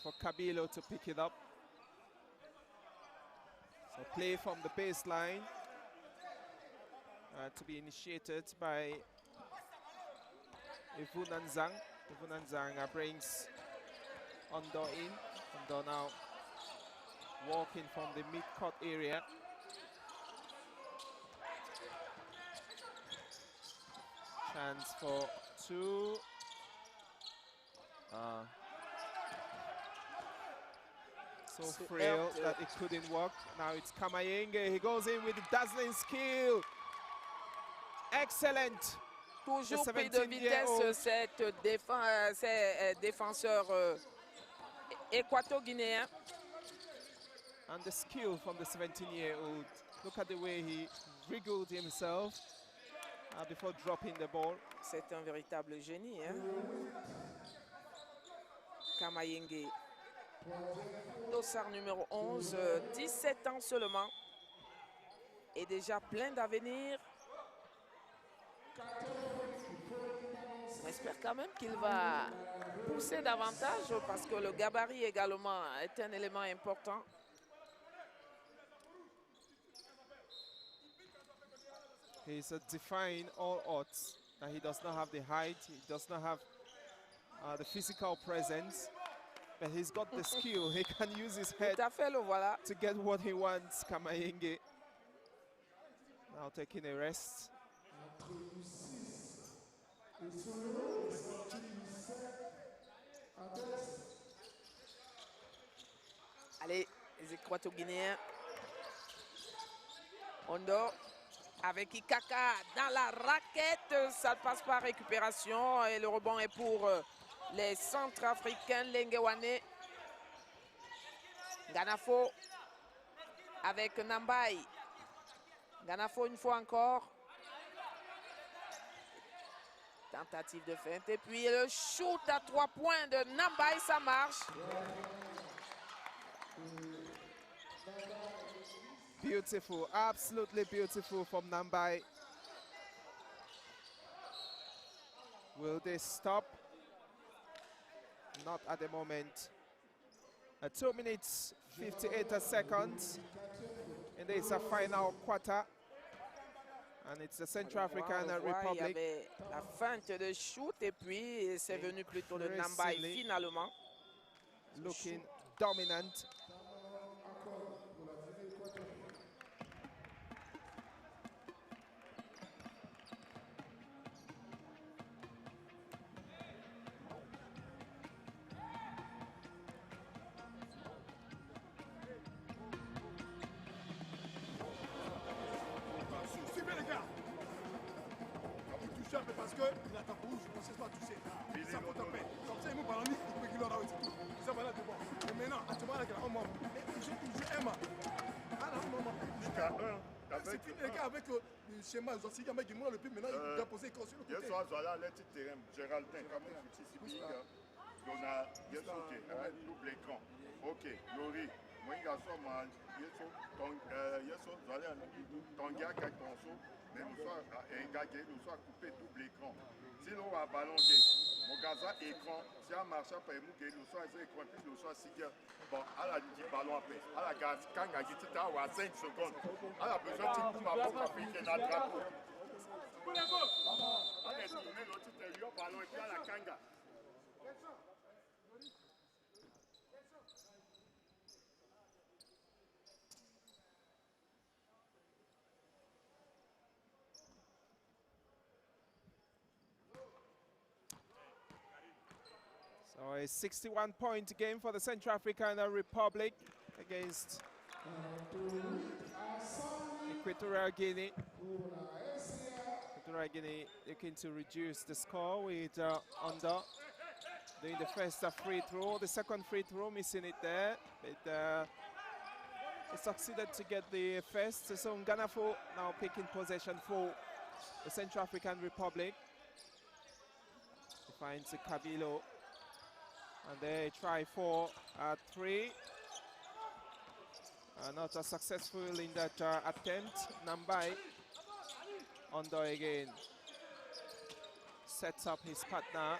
for Kabilo to pick it up. So play from the baseline to be initiated by Ivunanzang. Ivunanzang brings Ondo in. Ondo now walking from the mid-court area. Chance for two. So frail that it couldn't work. Now it's Kamayenge. He goes in with dazzling skill. Excellent. Toujours pris de vitesse cet défenseur équato-guinéen. And the skill from the 17-year-old. Look at the way he wriggled himself before dropping the ball. C'est un véritable génie, hein? Kamayenge. Dossard numéro 11, 17 ans seulement. Et déjà plein d'avenir. On espère quand même qu'il va pousser davantage parce que le gabarit également est un élément important. He's defying all odds. He does not have the height, he does not have the physical presence, but he's got the skill. He can use his head to get what he wants. Kamayenge now taking a rest. Allez, les Équato-Guinéens. Ondo avec Ikaka dans la raquette. Ça passe par récupération et le rebond est pour les Centrafricains. Lengewane. Ganafo avec Nambai. Ganafo une fois encore. Tentative de feinte. Et puis le shoot à 3 points de Nambai, ça marche. Beautiful, absolutely beautiful from Nambai. Will they stop? Not at the moment. 2 minutes, 58 seconds. And it's a final quarter. And it's the Central African Republic. Il y avait la feinte de shoot et puis c'est venu plutôt de Nambai finalement. Looking dominant. Parce que il a ta rouge, on ne sait pas toucher. Ça faut taper. Comme ça, il m'a parlé, il peut qu'il aura aussi tout. Ça va là devant. Et maintenant, tu vois là qu'il a un membre. Je aime. Ah non, non, non. Jusqu'à 1. C'est fini, les gars, avec le schéma. Ils ont signé avec Guimond le plus. Maintenant, il doit poser sur le côté. Il y a là, le petit terrain. Géraldin, comme on dit ici. On a double écran. Ok, Lori. Moi, il y a ça, ton gars qui a ton saut. Mais nous sommes engagés, nous sommes coupés double écran. Si nous avons un ballon, mon gaz écran, si on marche après nous, nous sommes écran, puis nous sommes 6 heures. Bon, elle a dit ballon après. Elle a gaz, quand elle a dit tout à 5 secondes. Elle a besoin de tout pour appliquer notre drapeau. Elle a tourné l'autre ballon et puis elle a kanga. So a 61-point game for the Central African Republic against Equatorial Guinea. Equatorial Guinea looking to reduce the score with Under doing the first free throw. The second free throw, missing it there. But He succeeded to get the first. So Nganafo now picking possession for the Central African Republic. He finds Kabilo. And they try for 3. Not as successful in that attempt. Nambai Ondo again sets up his partner.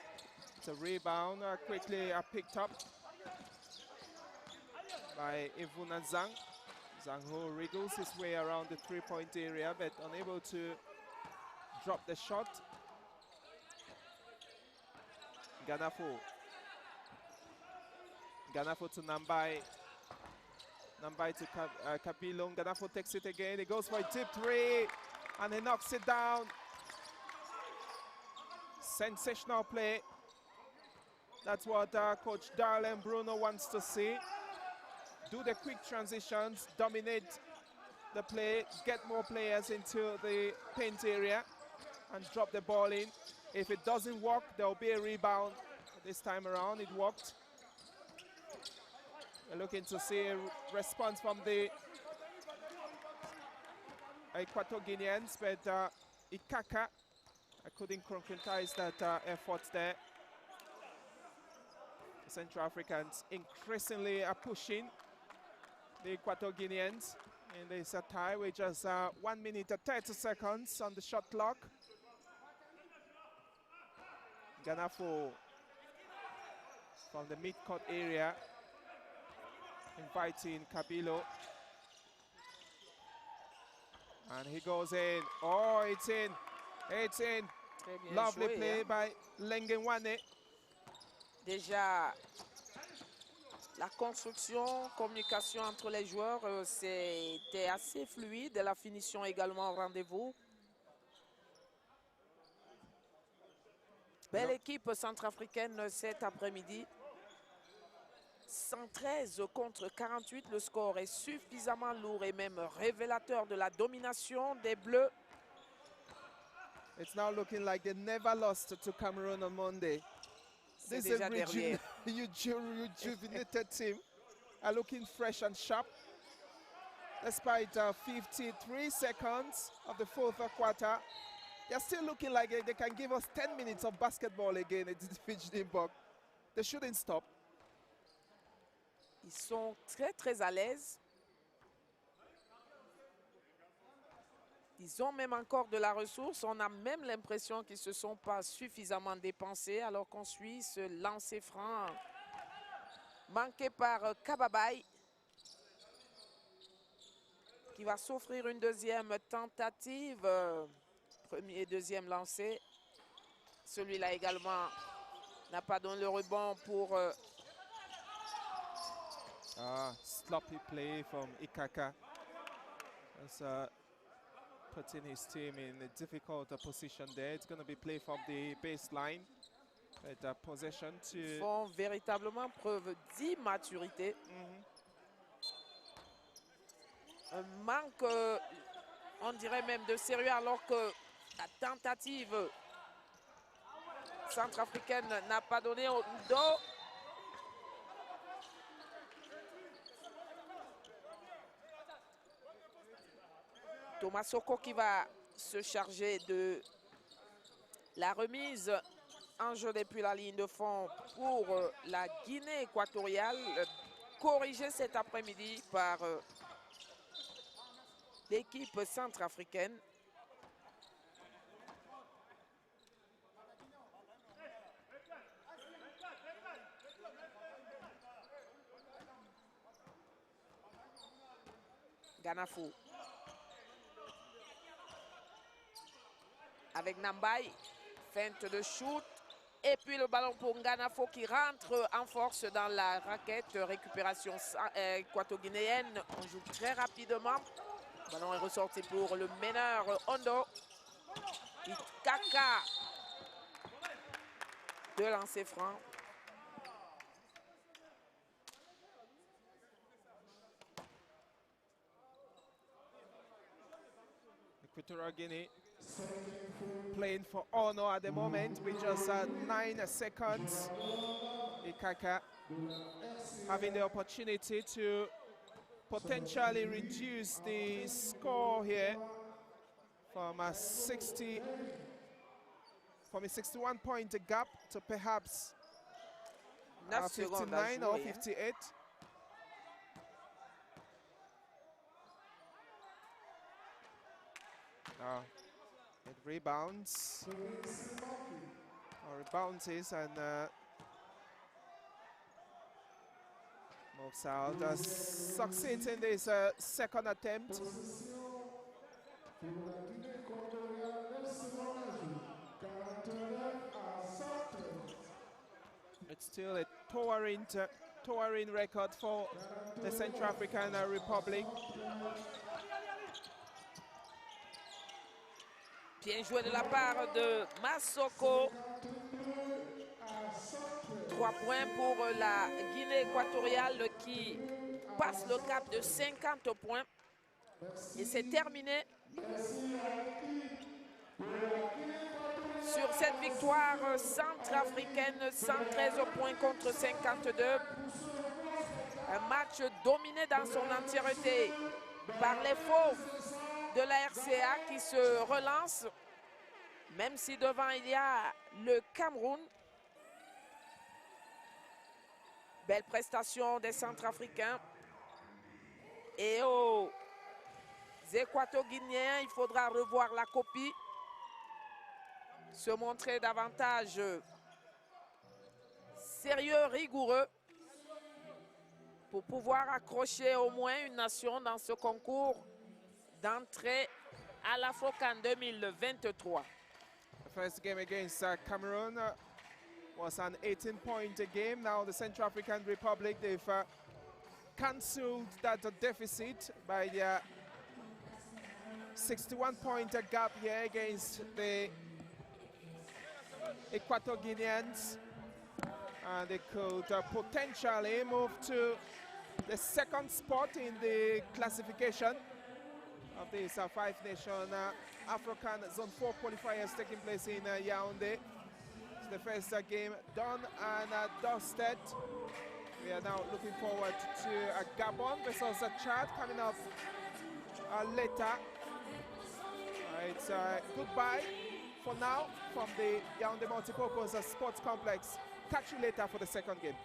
It's a rebound, quickly picked up by Ivuna Zhang. Zhang who wriggles his way around the 3-point area but unable to drop the shot. Nganafo to Nambai. Nambai to Kabilo. Nganafo takes it again. He goes for a deep 3 and he knocks it down. Sensational play. That's what Coach Darlene Bruno wants to see. Do the quick transitions, dominate the play, get more players into the paint area and drop the ball in. If it doesn't work, there'll be a rebound. This time around, it worked. We're looking to see a response from the Equatorial Guineans, but Ikaka couldn't concretize that effort there. The Central Africans increasingly are pushing the Equatorial Guineans in this tie with just 1 minute and 30 seconds on the shot clock. Nganafo from the mid-court area inviting Kabilo. And he goes in. Oh, it's in. It's in. Lovely joué, play hein? by Lengenwane. Déjà, la construction, communication entre les joueurs, c'était assez fluide. La finition également au rendez-vous. Belle équipe centrafricaine cet après-midi. 113 contre 48. Le score est suffisamment lourd et même révélateur de la domination des Bleus. It's now looking like they never lost to Cameroon on Monday. C'est This déjà derrière. rejuvenated team are looking fresh and sharp. Despite 53 seconds of the fourth quarter, they're still looking like they can give us 10 minutes of basketball again at the Fidji Buck. They shouldn't stop. Ils sont très très à l'aise. Ils ont même encore de la ressource. On a même l'impression qu'ils ne se sont pas suffisamment dépensés alors qu'on suit ce lancer franc manqué par Kababaye qui va s'offrir une deuxième tentative. Premier et deuxième lancé. Celui-là également n'a pas donné le rebond pour... Sloppy play from Ikaka. That's putting his team in a difficult position there. It's going to be play from the baseline. But possession to... Ils font véritablement preuve d'immaturité. Un manque, on dirait même de sérieux, alors que la tentative centrafricaine n'a pas donné au dos. Thomas Soko qui va se charger de la remise en jeu depuis la ligne de fond pour la Guinée équatoriale, corrigée cet après-midi par l'équipe centrafricaine. Nganafo. Avec Nambai, feinte de shoot. Et puis le ballon pour Nganafo qui rentre en force dans la raquette. Récupération équato-guinéenne. On joue très rapidement. Le ballon est ressorti pour le meneur Ondo. Ikaka. Deux lancers francs. Equatorial Guinea playing for honor at the moment with just 9 seconds. Ikaka having the opportunity to potentially reduce the score here from a 61-point gap to perhaps 59 or 58. It rebounds or it bounces and moves out. Succeeds in this second attempt. It's still a towering record for the Central African Republic. Bien joué de la part de Massoko. 3 points pour la Guinée équatoriale qui passe le cap de 50 points. Et c'est terminé sur cette victoire centrafricaine, 113 points contre 52. Un match dominé dans son entièreté par les fauves de la RCA qui se relance, même si devant il y a le Cameroun. Belle prestation des Centrafricains. Et aux Équato-Guinéens, il faudra revoir la copie, se montrer davantage sérieux, rigoureux, pour pouvoir accrocher au moins une nation dans ce concours d'entrée à l'AfroCan 2023. The first game against Cameroon was an 18-point game. Now the Central African Republic, they've cancelled that deficit by their 61-point gap here against the Equatorial Guineans. And they could potentially move to the second spot in the classification of this 5-nation AfroCan Zone 4 qualifiers taking place in Yaoundé. It's the first game done and dusted. We are now looking forward to Gabon versus Chad coming up later. It's goodbye for now from the Yaoundé Multipurpose Sports Complex. Catch you later for the second game.